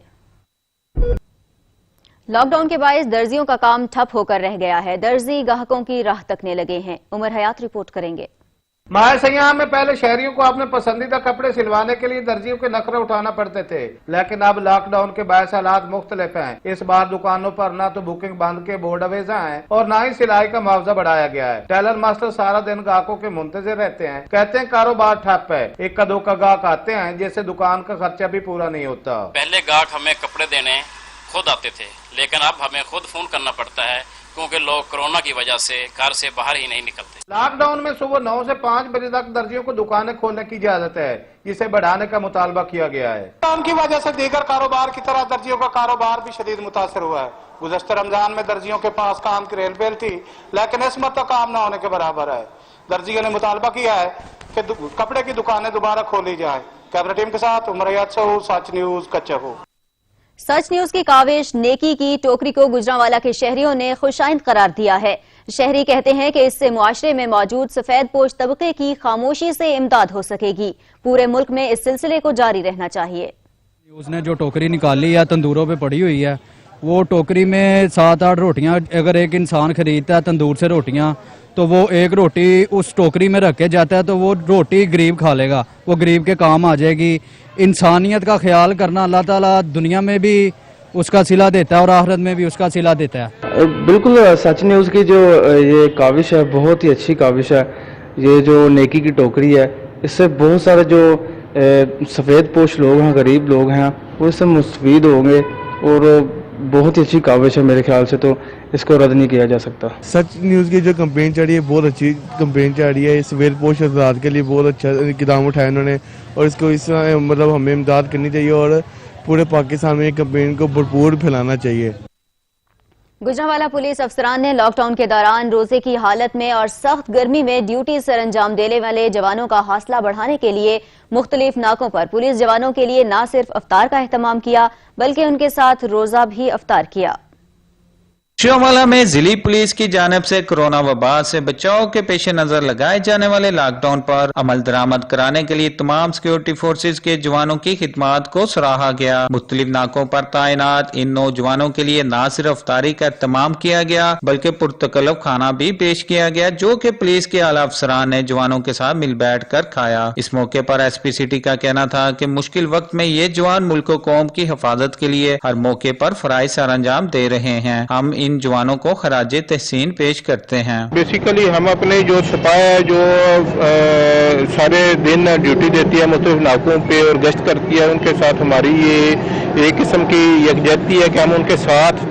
लॉकडाउन के बायस दर्जियों का काम ठप होकर रह गया है। दर्जी ग्राहकों की राह तकने लगे हैं। उमर हयात रिपोर्ट करेंगे। माह सयाम में पहले शहरियों को अपने पसंदीदा कपड़े सिलवाने के लिए दर्जियों के नखरे उठाना पड़ते थे, लेकिन अब लॉकडाउन के बायस हालात मुख्तलिफ हैं। इस बार दुकानों पर न तो बुकिंग बंद के बोर्ड अवेजा हैं और न ही सिलाई का मुआवजा बढ़ाया गया है। टेलर मास्टर सारा दिन ग्राहकों के मुंतजिर रहते हैं, कहते हैं कारोबार ठप है। एक का दो का ग्राहक आते हैं जिससे दुकान का खर्चा भी पूरा नहीं होता। पहले ग्राहक हमें कपड़े देने खुद आते थे, लेकिन अब हमें खुद फोन करना पड़ता है क्योंकि लोग कोरोना की वजह से घर से बाहर ही नहीं निकलते। लॉकडाउन में सुबह 9 से 5 बजे तक दर्जियों को दुकानें खोलने की इजाजत है, जिसे बढ़ाने का मुतालबा किया गया है। लॉकडाउन की वजह से दीगर कारोबार की तरह दर्जियों का कारोबार भी शदीद मुतासर हुआ है। गुज़श्ता रमजान में दर्जियों के पास काम की रेलपेल थी, लेकिन इस मरतबा काम न होने के बराबर है। दर्जियों ने मुतालबा किया है कि कपड़े की दुकानें दोबारा खोली जाए। कैमरा टीम के साथ उमर हयात सऊद, सच न्यूज, कच्चा। सच न्यूज की काविश नेकी की टोकरी को गुजरांवाला के शहरियों ने खुशाइंद करार दिया है। शहरी कहते हैं कि इससे मुआशरे में मौजूद सफेद पोश तबके की खामोशी से इमदाद हो सकेगी। पूरे मुल्क में इस सिलसिले को जारी रहना चाहिए। उसने जो टोकरी निकाली है तंदूरों पे पड़ी हुई है, वो टोकरी में 7-8 रोटियां अगर एक इंसान खरीदता है तंदूर से रोटियां, तो वो एक रोटी उस टोकरी में रख के जाता है तो वो रोटी गरीब खा लेगा, वो गरीब के काम आ जाएगी। इंसानियत का ख्याल करना अल्लाह ताला दुनिया में भी उसका सिला देता है और आखिरत में भी उसका सिला देता है। बिल्कुल सच न्यूज़ की जो ये काविश है बहुत ही अच्छी काविश है। ये जो नेकी की टोकरी है, इससे बहुत सारे जो सफ़ेद पोश लोग हैं, गरीब लोग हैं, वो इससे मुस्तफीद होंगे और बहुत ही अच्छी काविश है। मेरे ख्याल से तो इसको रद्द नहीं किया जा सकता। सच न्यूज़ की जो कंपेन चढ़ी है बहुत अच्छी कंपेन चढ़ी है। सफ़ेद पोश आज़ाद के लिए बहुत अच्छा इक़दाम उठाया उन्होंने और इसको इस मतलब हमें इमदाद करनी चाहिए और पूरे पाकिस्तान में कंपेन को भरपूर फैलाना चाहिए। गुजरांवाला पुलिस अफसरान ने लॉकडाउन के दौरान रोजे की हालत में और सख्त गर्मी में ड्यूटी सर अंजाम देने वाले जवानों का हौसला बढ़ाने के लिए मुख्तलिफ नाकों पर पुलिस जवानों के लिए न सिर्फ अफ्तार का एहतमाम किया बल्कि उनके साथ रोजा भी अफ्तार किया। गुजरांवाला में जिली पुलिस की जानिब से कोरोना वबा से बचाव के पेश नजर लगाए जाने वाले लॉकडाउन पर अमल दरामद कराने के लिए तमाम सिक्योरिटी फोर्सेज के जवानों की खिदमत को सराहा गया। मुख्तलिफ नाकों पर तैनात इन नौजवानों के लिए न सिर्फ अफ्तारी का एहतमाम किया गया बल्कि पुरतकल्लुफ खाना भी पेश किया गया, जो कि पुलिस के आला अफसरान ने जवानों के साथ मिल बैठ कर खाया। इस मौके पर SP सिटी का कहना था कि मुश्किल वक्त में ये जवान मुल्क व कौम की हिफाजत के लिए हर मौके पर फराइज सर अंजाम दे रहे हैं। हम इन जवानों को खराजे तहसीन पेश करते हैं। बेसिकली हम अपने जो सिपाही है जो सारे दिन ड्यूटी देती है मुख्तलिफ नाकों पे और गश्त करती है, उनके साथ हमारी ये एक किस्म की यकजहती है कि हम उनके साथ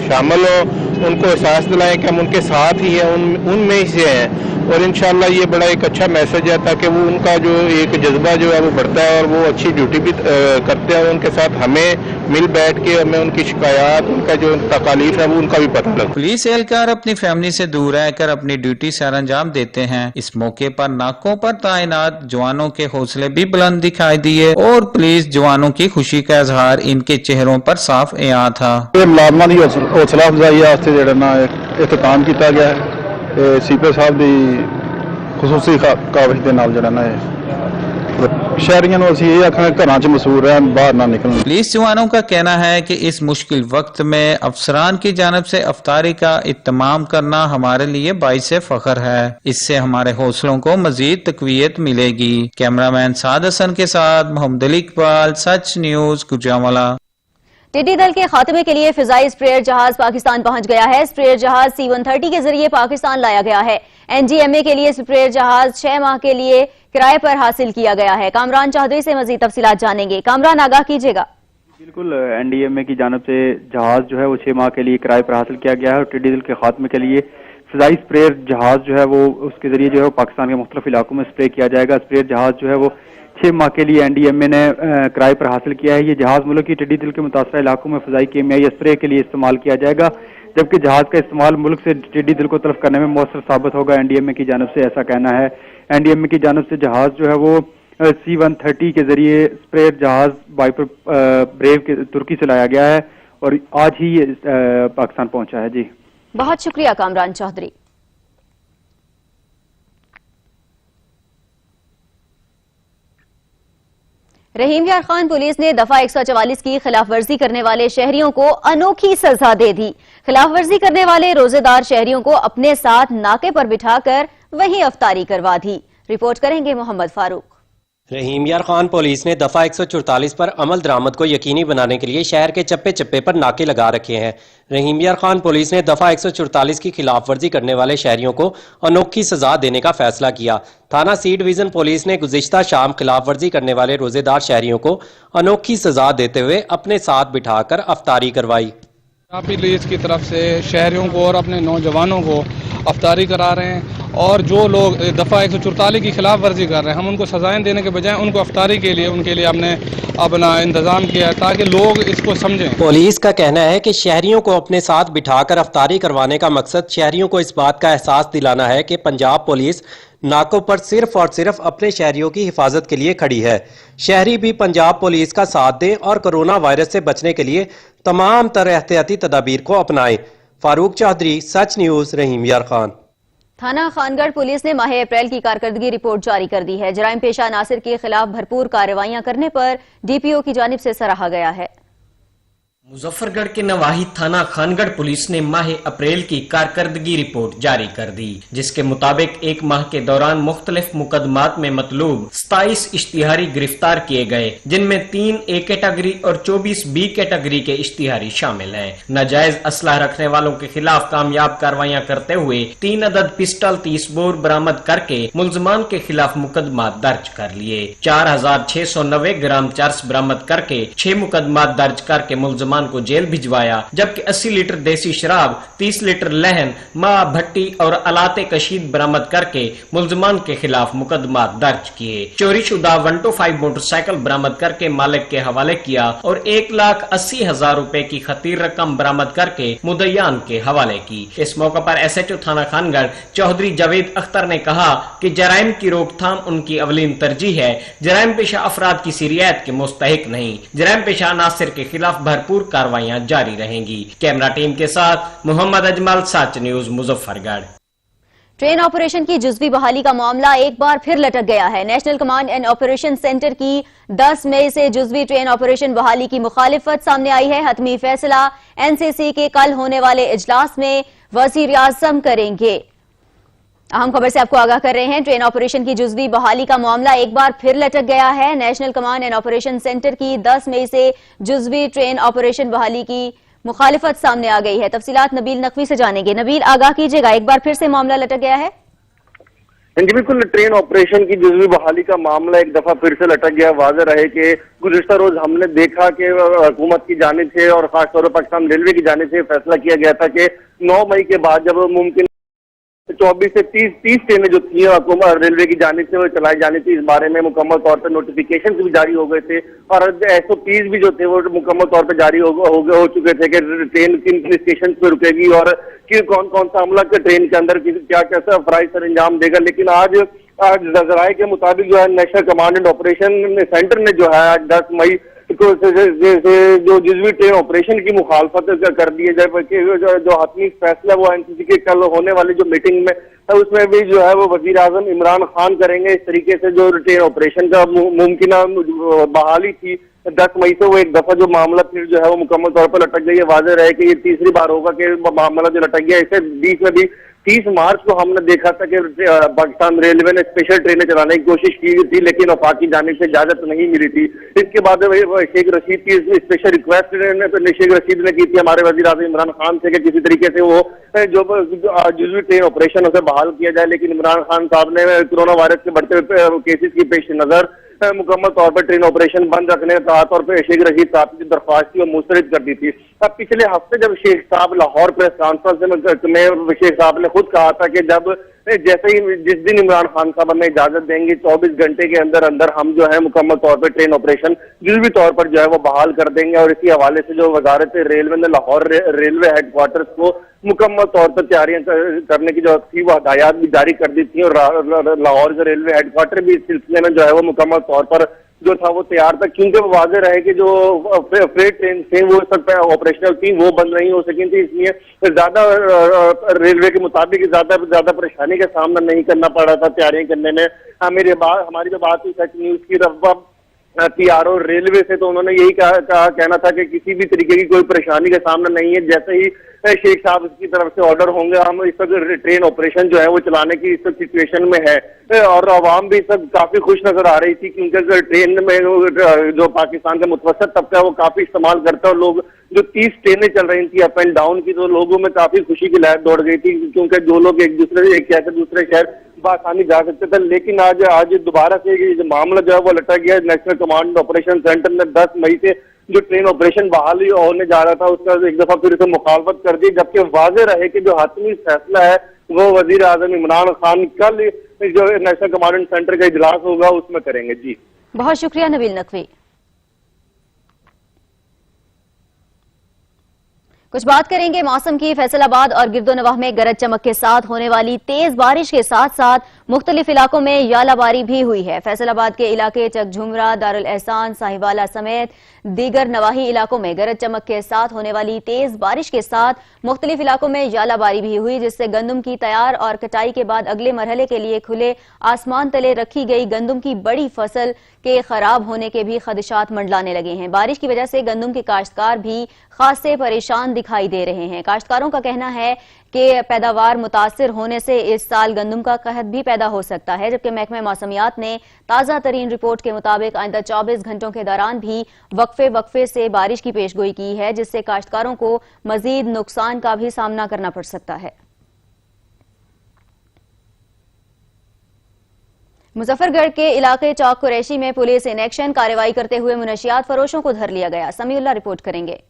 शामिल हो, उनको एहसास दिलाएं कि हम उनके साथ ही हैं, उनमें ही से हैं और इंशाल्लाह ये बड़ा एक अच्छा मैसेज है ताकि वो उनका जो एक जज्बा जो है वो बढ़ता है और वो अच्छी ड्यूटी भी करते हैं। उनके साथ हमें मिल बैठ के हमें उनकी शिकायत, उनका जो तकालीफ है वो उनका भी पता लगे। पुलिस एहलकार अपनी फैमिली से दूर रहकर अपनी ड्यूटी सर अंजाम देते हैं। इस मौके पर नाकों पर तैनात जवानों के हौसले भी बुलंद दिखाई दिए और पुलिस जवानों की खुशी का इजहार इनके चेहरों पर साफ आया था। मुलाजमान की हौसला अफजाई वास्ते एहतमाम किया गया है। सीपी साहब की खसूसी काविश के नाल शहरियों को असीं ये आखना घरां च मसूर रहन, बाहर ना निकलन। पुलिस जवानों का कहना है कि इस मुश्किल वक्त में अफसरान की जानिब से अफ्तारी का इत्तमाम करना हमारे लिए बाइस फख्र है। इससे हमारे हौसलों को मजीद तकवीयत मिलेगी। कैमरामैन साद हसन के साथ मोहम्मद अली इकबाल, सच न्यूज, गुजरांवाला। टिड्डी दल के खात्मे के लिए फिजाई स्प्रेयर जहाज पाकिस्तान पहुंच गया है। स्प्रेयर जहाज C-130 के जरिए पाकिस्तान लाया गया है। NGMA के लिए स्प्रेयर जहाज 6 माह के लिए किराए पर हासिल किया गया है। कामरान चौधरी से मजीद तफसीलात जानेंगे। कामरान, आगाह कीजिएगा। बिल्कुल, NDMA की जानब से जहाज जो है वो 6 माह के लिए किराए पर हासिल किया गया है और टिड्डी दल के खात्मे के लिए फिजाई स्प्रेयर जहाज जो है वो उसके जरिए जो है पाकिस्तान के मुख्तलिफ इलाकों में स्प्रे किया जाएगा। स्प्रेयर जहाज जो है वो 6 माह के लिए NDMA ने किराए पर हासिल किया है। ये जहाज मुल्क की टिड्डी दल के मुतासरा इलाकों में फिजाई कीमियाई स्प्रे के लिए इस्तेमाल किया जाएगा, जबकि जहाज का इस्तेमाल मुल्क से टिड्डी दल को तलफ करने में मौसर साबित होगा। NDMA की जानब से ऐसा कहना है। NDMA की जानब से जहाज जो है वो C-130 के जरिए स्प्रेयर जहाज वाइपर ब्रेव के तुर्की से लाया गया है और आज ही ये पाकिस्तान पहुंचा है। जी बहुत शुक्रिया कामरान चौधरी। रहीम यार खान पुलिस ने दफा 144 की खिलाफ वर्जी करने वाले शहरियों को अनोखी सजा दे दी। खिलाफ वर्जी करने वाले रोजेदार शहरियों को अपने साथ नाके पर बिठाकर वहीं अफ्तारी करवा दी। रिपोर्ट करेंगे मोहम्मद फारूक। रहीम यार खान पुलिस ने दफा 144 पर अमल दरामद को यकीनी बनाने के लिए शहर के चप्पे चप्पे पर नाके लगा रखे हैं। रहीम यार खान पुलिस ने दफा 144 की खिलाफ वर्जी करने वाले शहरियों को अनोखी सजा देने का फैसला किया। थाना सी डिवीजन पुलिस ने गुज़िश्ता शाम खिलाफ वर्जी करने वाले रोजेदार शहरियों को अनोखी सजा देते हुए अपने साथ बिठाकर अफ्तारी करवाई। पुलिस की तरफ से शहरियों को और अपने नौजवानों को अफ्तारी करा रहे हैं, और जो लोग दफ़ा 144 की खिलाफ वर्जी कर रहे हैं, हम उनको सजाएं देने के बजाय उनको अफ्तारी के लिए उनके लिए हमने अपना इंतज़ाम किया है ताकि लोग इसको समझें। पुलिस का कहना है कि शहरियों को अपने साथ बिठाकर अफ्तारी करवाने का मकसद शहरियों को इस बात का एहसास दिलाना है कि पंजाब पुलिस नाकों पर सिर्फ और सिर्फ अपने शहरियों की हिफाजत के लिए खड़ी है। शहरी भी पंजाब पुलिस का साथ दें और कोरोना वायरस से बचने के लिए तमाम तरह एहतियाती तदाबीर को अपनाएं। फारूक चौधरी, सच न्यूज़, रहीम यार खान। थाना खानगढ़ पुलिस ने माह अप्रैल की कारकर्दगी रिपोर्ट जारी कर दी है। जराइम पेशा नासिर के खिलाफ भरपूर कार्रवाइयां करने पर डीपीओ की जानिब से सराहा गया है। मुजफ्फरगढ़ के नवाही थाना खानगढ़ पुलिस ने माह अप्रैल की कारकर्दगी रिपोर्ट जारी कर दी, जिसके मुताबिक एक माह के दौरान मुख्तलिफ मुकदमात में मतलूब 27 इश्तिहारी गिरफ्तार किए गए, जिनमें 3 A कैटेगरी और 24 B कैटेगरी के इश्तिहारी शामिल हैं। नाजायज असलाह रखने वालों के खिलाफ कामयाब कार्रवाइयां करते हुए 3 अदद पिस्टल 30 बोर बरामद करके मुलजमान के खिलाफ मुकदमा दर्ज कर लिए। 4690 ग्राम चरस बरामद करके 6 मुकदमा दर्ज करके मुलजमान को जेल भिजवाया, जबकि 80 लीटर देसी शराब, 30 लीटर लहन, माँ भट्टी और अलाते कशीद बरामद करके मुलजमान के खिलाफ मुकदमा दर्ज किए। चोरी शुदा 125 मोटरसाइकिल बरामद करके मालिक के हवाले किया और 1,80,000 रुपए की खतीर रकम बरामद करके मुद्दईयान के हवाले की। इस मौके पर SHO थाना खानगढ़ चौधरी जावेद अख्तर ने कहा कि जराइम की रोकथाम उनकी अवलीन तरजीह है। जराइम पेशा अफराद किसी रियायत के मुस्तहिक नहीं। जराइम पेशा नासिर के खिलाफ भरपूर कार्रवाइयां जारी रहेंगी। कैमरा टीम के साथ मोहम्मद अजमल, सच न्यूज़, मुजफ्फरगढ़। ट्रेन ऑपरेशन की जुज़वी बहाली का मामला एक बार फिर लटक गया है। National command and operation centre की 10 मई से जुज़वी ट्रेन ऑपरेशन बहाली की मुखालिफत सामने आई है। हतमी फैसला NCC के कल होने वाले इजलास में वज़ीर आज़म करेंगे। अहम खबर से आपको आगाह कर रहे हैं, ट्रेन ऑपरेशन की जुज़वी बहाली का मामला एक बार फिर लटक गया है। National command and operation centre की 10 मई से जुज़वी ट्रेन ऑपरेशन बहाली की मुखालिफत सामने आ गई है। तफसीलात नबील नकवी से जानेंगे। नबील, आगाह कीजिएगा, एक बार फिर से मामला लटक गया है। जी बिल्कुल, ट्रेन ऑपरेशन की जुज़वी बहाली का मामला एक दफा फिर से लटक गया। वाज़ेह रहे कि गुज़िश्ता रोज हमने देखा कि हुकूमत की जानिब से और खासतौर पर पाकिस्तान रेलवे की जानिब से फैसला किया गया था कि 9 मई के बाद जब मुमकिन 24 से 30 ट्रेनें जो थी रेलवे की जानिब से वो चलाई जानी थी, इस बारे में मुकम्मल तौर पर नोटिफिकेशन भी जारी हो गए थे और SOPs भी जो थे वो मुकम्मल तौर पर जारी हो चुके थे कि ट्रेन किन किन स्टेशन पे रुकेगी और कौन कौन सा अमला के ट्रेन के अंदर क्या कैसा फराइज सर अंजाम देगा। लेकिन आज ज़राए के मुताबिक जो है national command and operation centre ने जो है आज 10 मई को जो जुज़वी ट्रेन ऑपरेशन की मुखालफत कर दी है, जबकि जो हतमी फैसला वो NCC के कल होने वाली जो मीटिंग में उसमें भी जो है वो वजीर आजम इमरान खान करेंगे। इस तरीके से जो ट्रेन ऑपरेशन का मुमकिन बहाली थी 10 मई से वो एक दफा जो मामला फिर जो है वो मुकम्मल तौर पर लटक गई है। वाज़ेह रहे कि ये तीसरी बार होगा कि मामला जो लटक गया। इससे बीच में भी 30 मार्च को हमने देखा था कि पाकिस्तान रेलवे ने स्पेशल ट्रेनें चलाने की कोशिश की थी, लेकिन वफाक की जानिब से इजाजत नहीं मिली थी। इसके बाद शेख रशीद की स्पेशल रिक्वेस्ट शेख रशीद ने की थी हमारे वजीर आज़म इमरान खान से कि किसी तरीके से वो जो जुज़वी ट्रेन ऑपरेशन उसे बहाल किया जाए, लेकिन इमरान खान साहब ने कोरोना वायरस के बढ़ते केसेस की पेश नजर मुकम्मल तौर पर ट्रेन ऑपरेशन बंद रखने के तौर पर शेख रशीद साहब की दरख्वास्त थी और मुस्तरद कर दी थी। अब पिछले हफ्ते जब शेख साहब लाहौर प्रेस कॉन्फ्रेंस में शेख साहब ने खुद कहा था कि जब जैसे ही जिस दिन इमरान खान साहब हमें इजाजत देंगे 24 घंटे के अंदर अंदर हम जो है मुकम्मल तौर पर ट्रेन ऑपरेशन जुज़वी तौर पर जो है वो बहाल कर देंगे। और इसी हवाले से जो वजारत रेलवे ने लाहौर रेलवे हेडक्वार्टर्स को मुकम्मल तौर पर तैयारियां करने की जो थी वो हदायत भी जारी कर दी थी और लाहौर के रेलवे हेडक्वार्टर भी इस सिलसिले में जो है वो मुकम्मल तौर पर जो था वो तैयार था, क्योंकि वो वाज़ेह रहे कि जो फ्रेट ट्रेन थी वो सब ऑपरेशनल थी वो बंद नहीं हो सकी थी, इसलिए ज्यादा रेलवे के मुताबिक ज्यादा परेशानी का सामना नहीं करना पड़ रहा था तैयारियां करने में। हमारी जो बात हुई सच न्यूज़ की PRO रेलवे से, तो उन्होंने यही कहना था कि किसी भी तरीके की कोई परेशानी का सामना नहीं है। जैसे ही शेख साहब की तरफ से ऑर्डर होंगे हम इस वक्त ट्रेन ऑपरेशन जो है वो चलाने की इस सिचुएशन में है और आवाम भी सब काफी खुश नजर आ रही थी, क्योंकि ट्रेन में जो पाकिस्तान का मुतवसत तबका है वो काफी इस्तेमाल करता है और लोग जो 30 ट्रेनें चल रही थी अप एंड डाउन की, तो लोगों में काफी खुशी की लहर दौड़ गई थी, क्योंकि जो लोग एक शहर से दूसरे शहर बआसानी जा सकते थे। लेकिन आज दोबारा से मामला जो है वो लटक गया। नेशनल कमांड ऑपरेशन सेंटर ने 10 मई से जो ट्रेन ऑपरेशन बहाली होने जा रहा था उसका एक दफा फिर से मुखालफत कर दी, जबकि वाज़ेह रहे कि जो हातमी फैसला है वो वजीर आजम इमरान खान कल जो नेशनल कमांडेंट सेंटर का इजलास होगा उसमें करेंगे। जी बहुत शुक्रिया नबील नकवी। कुछ बात करेंगे मौसम की। फैसलाबाद और गिरदोनवाह में गरज चमक के साथ होने वाली तेज बारिश के साथ साथ मुख्तलिफ इलाकों में यालाबारी भी हुई है। फैसलाबाद के इलाके चकझुमरा, दारुल एहसान, साहिवाला समेत दीगर नवाही इलाकों में गरज चमक के साथ होने वाली तेज बारिश के साथ मुख्तलिफ इलाकों में यालाबारी भी हुई, जिससे गंदम की तैयार और कटाई के बाद अगले मरहले के लिए खुले आसमान तले रखी गई गंदम की बड़ी फसल के खराब होने के भी खदशात मंडलाने लगे हैं। बारिश की वजह से गंदम के काश्तकार भी खासे परेशान दिखाई दे रहे हैं। काश्तकारों का कहना है कि पैदावार मुतासिर होने से इस साल गंदम का कहत भी पैदा हो सकता है, जबकि महकमे मौसमियात ने ताज़ा तरीन रिपोर्ट के मुताबिक आइंदा 24 घंटों के दौरान भी वक्फे से बारिश की पेशगोई की है, जिससे काश्तकारों को मजीद नुकसान का भी सामना करना पड़ सकता है। मुजफ्फरगढ़ के इलाके चौक कुरैशी में पुलिस इन एक्शन कार्रवाई करते हुए मुनशियात फरोशों को धर लिया गया। समीउल्लाह रिपोर्ट करेंगे।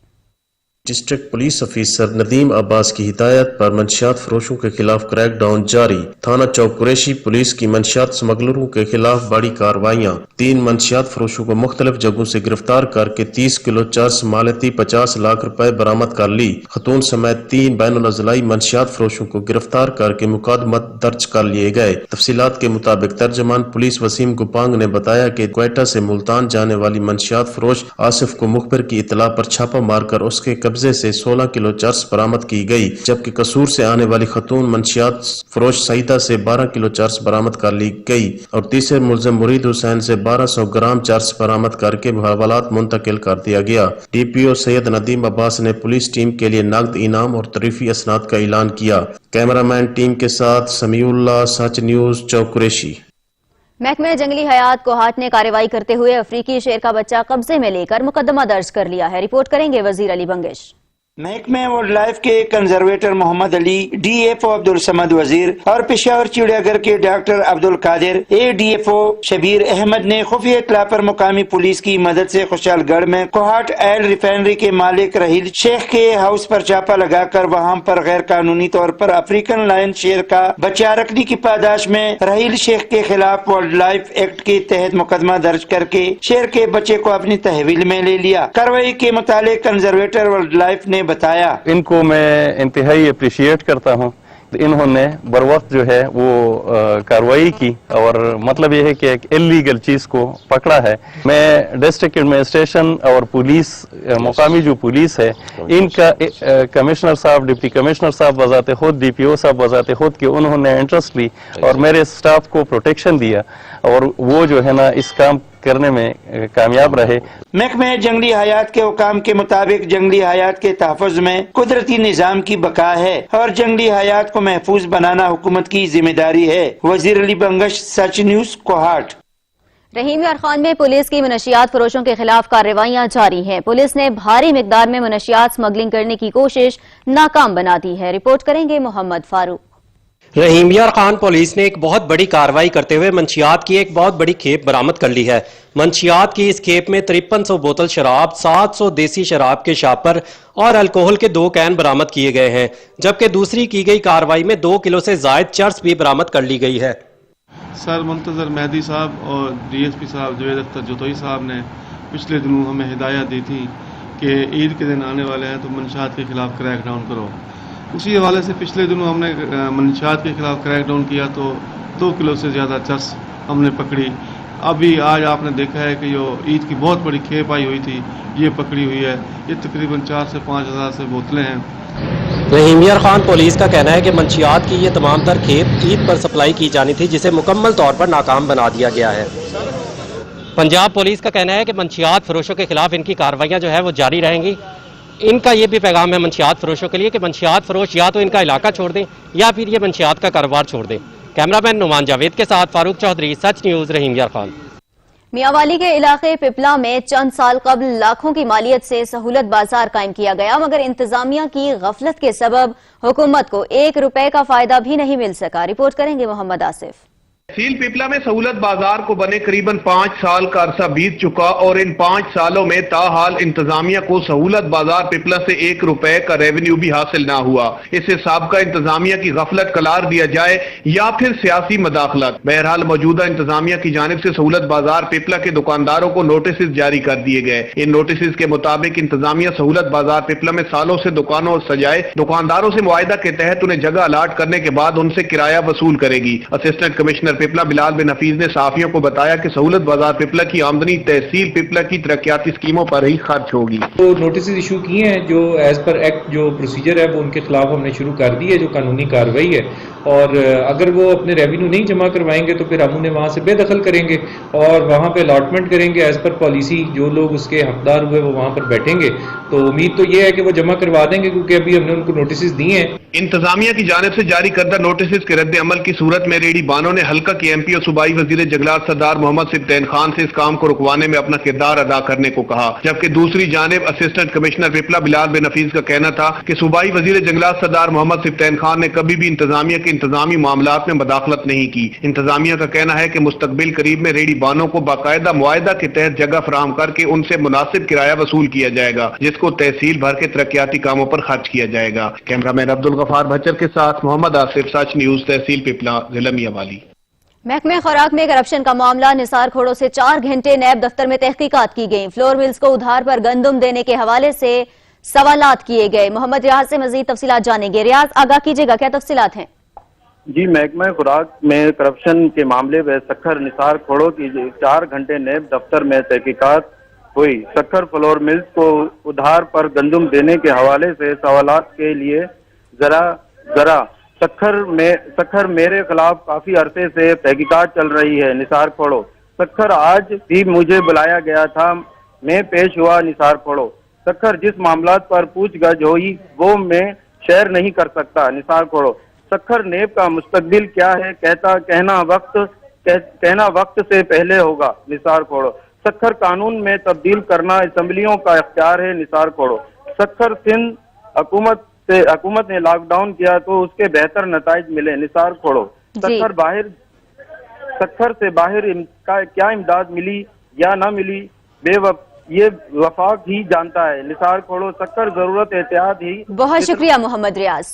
District police officer Nadeem Abbas की हिदायत पर मंशियात फरोशों के खिलाफ क्रैक डाउन जारी। थाना चौक कुरैशी पुलिस की मंशियात स्मगलरों के खिलाफ बड़ी कार्रवाइयाँ। 3 मंशियात फरोशों को मुख्तलिफ जगहों से गिरफ्तार करके 30 किलो चर्स मालती 50 लाख रुपए बरामद कर ली। खतून समेत 3 बैनुल अज़लाई मंशियात फरोशों को गिरफ्तार करके मुकदमत दर्ज कर लिए गए। तफसीलात के मुताबिक तर्जमान पुलिस वसीम गुपांग ने बताया कि क्वेटा से मुल्तान जाने वाली मंशियात फरोश आसिफ को मुखबिर की इतला पर छापा मारकर उसके कब्जे से 16 किलो चर्स बरामद की गई, जबकि कसूर से आने वाली खतून मंशियात फरोश सईदा से 12 किलो चर्स बरामद कर ली गई और तीसरे मुलजिम मुरीद हुसैन से 1200 ग्राम चर्स बरामद करके हवालात मुंतकिल कर दिया गया। डीपीओ सैयद नदीम अब्बास ने पुलिस टीम के लिए नकद इनाम और तरीफी असनाद का ऐलान किया। कैमरामैन टीम के साथ समीउल्लाह, सच न्यूज, चौक कुरैशी। महकमे जंगली हयात कोहाट ने कार्रवाई करते हुए अफ्रीकी शेर का बच्चा कब्जे में लेकर मुकदमा दर्ज कर लिया है। रिपोर्ट करेंगे वजीर अली बंगश। महकमे वाइल्ड लाइफ के कंजर्वेटर मोहम्मद अली, डीएफओ अब्दुल समद वजीर और पेशावर चिड़ियाघर के डॉक्टर अब्दुल कादिर, एडीएफओ शबीर अहमद ने खुफिया इत्तला पर मुकामी पुलिस की मदद से खुशहालगढ़ में कोहाट ऑयल रिफाइनरी के मालिक रहील शेख के हाउस पर छापा लगाकर वहां पर गैर कानूनी तौर पर अफ्रीकन लायन शेर का बच्चा रखने की पादाश में रहील शेख के खिलाफ वाइल्ड लाइफ एक्ट के तहत मुकदमा दर्ज करके शेर के बच्चे को अपनी तहवील में ले लिया। कार्रवाई के मुताबिक कंजर्वेटर वाइल्ड लाइफ ने बताया, इनको मैं इंतहाई अप्रिशिएट करता हूँ। इन्होंने बर वक्त जो है वो कार्रवाई की और मतलब ये है कि एक इलीगल चीज को पकड़ा है। मैं डिस्ट्रिक्ट एडमिनिस्ट्रेशन और पुलिस, मुकामी जो पुलिस है, इनका कमिश्नर साहब, डिप्टी कमिश्नर साहब वजाते खुद, डीपीओ साहब वजाते खुद कि उन्होंने इंटरेस्ट ली और मेरे स्टाफ को प्रोटेक्शन दिया और वो जो है ना इस काम करने में कामयाब रहे। महकमे जंगली हयात के हुकाम के मुताबिक जंगली हयात के तहफ़्फ़ुज़ में कुदरती निज़ाम की बका है और जंगली हयात को महफूज बनाना हुकूमत की जिम्मेदारी है। वज़ीर अली बंगश, सच न्यूज़, कोहाट। रहीम यार खान में पुलिस की मनशियात फरोशों के खिलाफ कार्रवाइयां जारी हैं। पुलिस ने भारी मिकदार में मनशियात स्मगलिंग करने की कोशिश नाकाम बना दी है। रिपोर्ट करेंगे मोहम्मद फारूक। रहीम यार खान पुलिस ने एक बहुत बड़ी कार्रवाई करते हुए मंशियात की एक बहुत बड़ी खेप बरामद कर ली है। मंशियात की इस खेप में 5300 बोतल शराब, 700 देसी शराब के शापर और अल्कोहल के 2 कैन बरामद किए गए हैं, जबकि दूसरी की गई कार्रवाई में 2 किलो से जायद चर्स भी बरामद कर ली गई है। सर मुंतजर मेहदी साहब और डीएसपी साहब जवेद अख्तर जोतोई साहब ने पिछले दिनों हमें हिदायत दी थी कि ईद के दिन आने वाले हैं तो मंशियात के खिलाफ क्रैक डाउन करो। उसी हवाले से पिछले दिनों हमने मंशियात के खिलाफ क्रैक डाउन किया तो 2 किलो से ज़्यादा चर्स हमने पकड़ी। अभी आज आपने देखा है कि जो ईद की बहुत बड़ी खेप आई हुई थी ये पकड़ी हुई है। ये तकरीबन 4 से 5 हज़ार से बोतलें हैं। रहीम यार खान पुलिस का कहना है कि मंशियात की ये तमाम तर खेप ईद पर सप्लाई की जानी थी, जिसे मुकम्मल तौर पर नाकाम बना दिया गया है। पंजाब पुलिस का कहना है कि मंशियात फरोशों के खिलाफ इनकी कार्रवाइयाँ जो है वो जारी रहेंगी। इनका ये भी पैगाम है मंशियात फरोशों के लिए कि मंशियात फरोश या तो इनका इलाका छोड़ दें या फिर ये मंशियात का कारोबार छोड़ दें। कैमरामैन नुमान जावेद के साथ फारूक चौधरी, सच न्यूज़, रहीम यार खान। मियांवाली के इलाके पिपला में चंद साल कबल लाखों की मालियत से सहूलत बाजार कायम किया गया, मगर इंतजामिया की गफलत के सबब हुकूमत को 1 रुपए का फायदा भी नहीं मिल सका। रिपोर्ट करेंगे मोहम्मद आसिफ। तहसील पिपला में सहूलत बाजार को बने करीबन 5 साल का अरसा बीत चुका और इन 5 सालों में ताहाल इंतजामिया को सहूलत बाजार पिपला से 1 रुपए का रेवेन्यू भी हासिल ना हुआ। इसे साबका इंतजामिया की गफलत करार दिया जाए या फिर सियासी मदाखलत। बहरहाल मौजूदा इंतजामिया की जानिब से सहूलत बाजार पिपला के दुकानदारों को नोटिस जारी कर दिए गए। इन नोटिस के मुताबिक इंतजामिया सहूलत बाजार पिपला में सालों से दुकानों और सजाए दुकानदारों से मुआहिदा के तहत उन्हें जगह अलाट करने के बाद उनसे किराया वसूल करेगी। असिस्टेंट कमिश्नर पिपला बिलाल बिन हफीज ने सहाफियों को बताया कि सहूलत बाजार पिपला की आमदनी तहसील पिपला की तरक्याती स्कीमों पर ही खर्च होगी। तो नोटिस इशू किए हैं, जो एज पर एक्ट जो प्रोसीजर है वो उनके खिलाफ हमने शुरू कर दी है, जो कानूनी कार्रवाई है। और अगर वो अपने रेवेन्यू नहीं जमा करवाएंगे तो फिर हम उन्हें वहाँ से बेदखल करेंगे और वहाँ पे अलॉटमेंट करेंगे एज पर पॉलिसी। जो लोग उसके हकदार हुए वो वहाँ पर बैठेंगे। तो उम्मीद तो ये है कि वो जमा करवा देंगे, क्योंकि अभी हमने उनको नोटिस दिए हैं। इंतजामिया की जानिब से जारी करदा नोटिस के रद्द अमल की सूरत में रेडी बानों ने हल्का की एमपी और सूबाई वजीर जंगलात सरदार मोहम्मद सिब्तैन खान से इस काम को रुकवाने में अपना किरदार अदा करने को कहा। जबकि दूसरी जानिब असिस्टेंट कमिश्नर पिपला बिलाल बिन हफीज का कहना था कि सूबाई वजीर जंगलात सरदार मोहम्मद सिब्तैन खान ने कभी भी इंतजामिया के इंतजामी मामलात में मदाखलत नहीं की। इंतजामिया का कहना है कि मुस्तकबिल करीब में रेडी बानों को बाकायदा मुआहिदा के तहत जगह फराहम करके उनसे मुनासिब किराया वसूल किया जाएगा, जिसको तहसील भर के तरक्याती कामों पर खर्च किया जाएगा। कैमरामैन अब्दुल गफार भच्चर के साथ मोहम्मद आसिफ, सच न्यूज, तहसील पिपला, जिला मियावाली। महकमे खुराक में करप्शन का मामला, निसार खोड़ो से 4 घंटे नैब दफ्तर में तहकीकात की गई। फ्लोर मिल्स को उधार पर गंदम देने के हवाले से सवालात किए गए। मोहम्मद रियाज से मजीद तफसीलात जानेंगे। रियाज, आगाह कीजिएगा, क्या तफसीलात हैं? जी, महकमा खुराक में करप्शन के मामले में सखर निसार खोड़ो की 4 घंटे नैब दफ्तर में तहकीकात हुई। सखर फ्लोर मिल्स को उधार पर गंदम देने के हवाले से सवालात के लिए जरा सखर मेरे खिलाफ काफी अरसे से तहकीकात चल रही है। निसार खोड़ो सखर, आज भी मुझे बुलाया गया था, मैं पेश हुआ निसार खोड़ो। सखर, जिस मामलात पर पूछगछ हुई वो मैं शेयर नहीं कर सकता। निसार खोड़ो सखर, नेब का मुस्तकबिल क्या है कहना वक्त से पहले होगा। निसार खोड़ो सखर, कानून में तब्दील करना असम्बलियों का इख्तियार है। निसार खोड़ो सखर, सिंध हुकूमत ने लॉकडाउन किया तो उसके बेहतर नताइज मिले। निसार खोड़ो सखर से बाहर क्या इमदाद मिली या ना मिली ये वफाक ही जानता है। निसार खोड़ो सखर, जरूरत एहतियात ही। बहुत शुक्रिया मोहम्मद रियाज।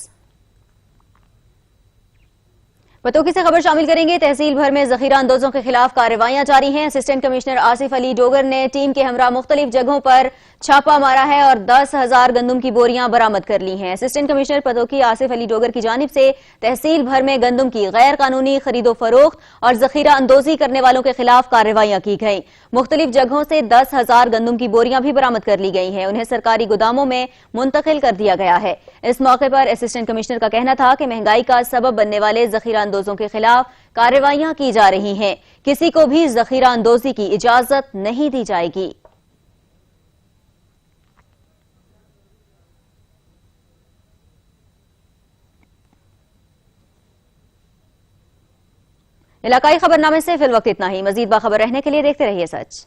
पतोकी से खबर शामिल करेंगे। तहसील भर में जखीरा अंदोजों के खिलाफ कार्रवाइयां जारी हैं। असिस्टेंट कमिश्नर आसिफ अली डोगर ने टीम के हमरा मुख्तलिफ जगहों पर छापा मारा है और 10,000 गंदम की बोरियां बरामद कर ली हैं। असिस्टेंट कमिश्नर पतोकी आसिफ अली डोगर की जानिब से तहसील भर में गंदम की गैर कानूनी खरीदो फरोख्त और जखीरा अंदोजी करने वालों के खिलाफ कार्रवाइयां की गई। मुख्तलिफ जगहों से 10,000 गंदम की बोरियां भी बरामद कर ली गई हैं। उन्हें सरकारी गोदामों में मुंतकिल कर दिया गया है। इस मौके पर असिस्टेंट कमिश्नर का कहना था कि महंगाई का सबब बनने वाले जखीरा अंदोजों के खिलाफ कार्रवाइयां की जा रही हैं। किसी को भी जखीरा अंदोजी की इजाजत नहीं दी जाएगी। इलाकाई खबरनामे से फिल वक्त इतना ही। मजीद बाखबर रहने के लिए देखते रहिए सच।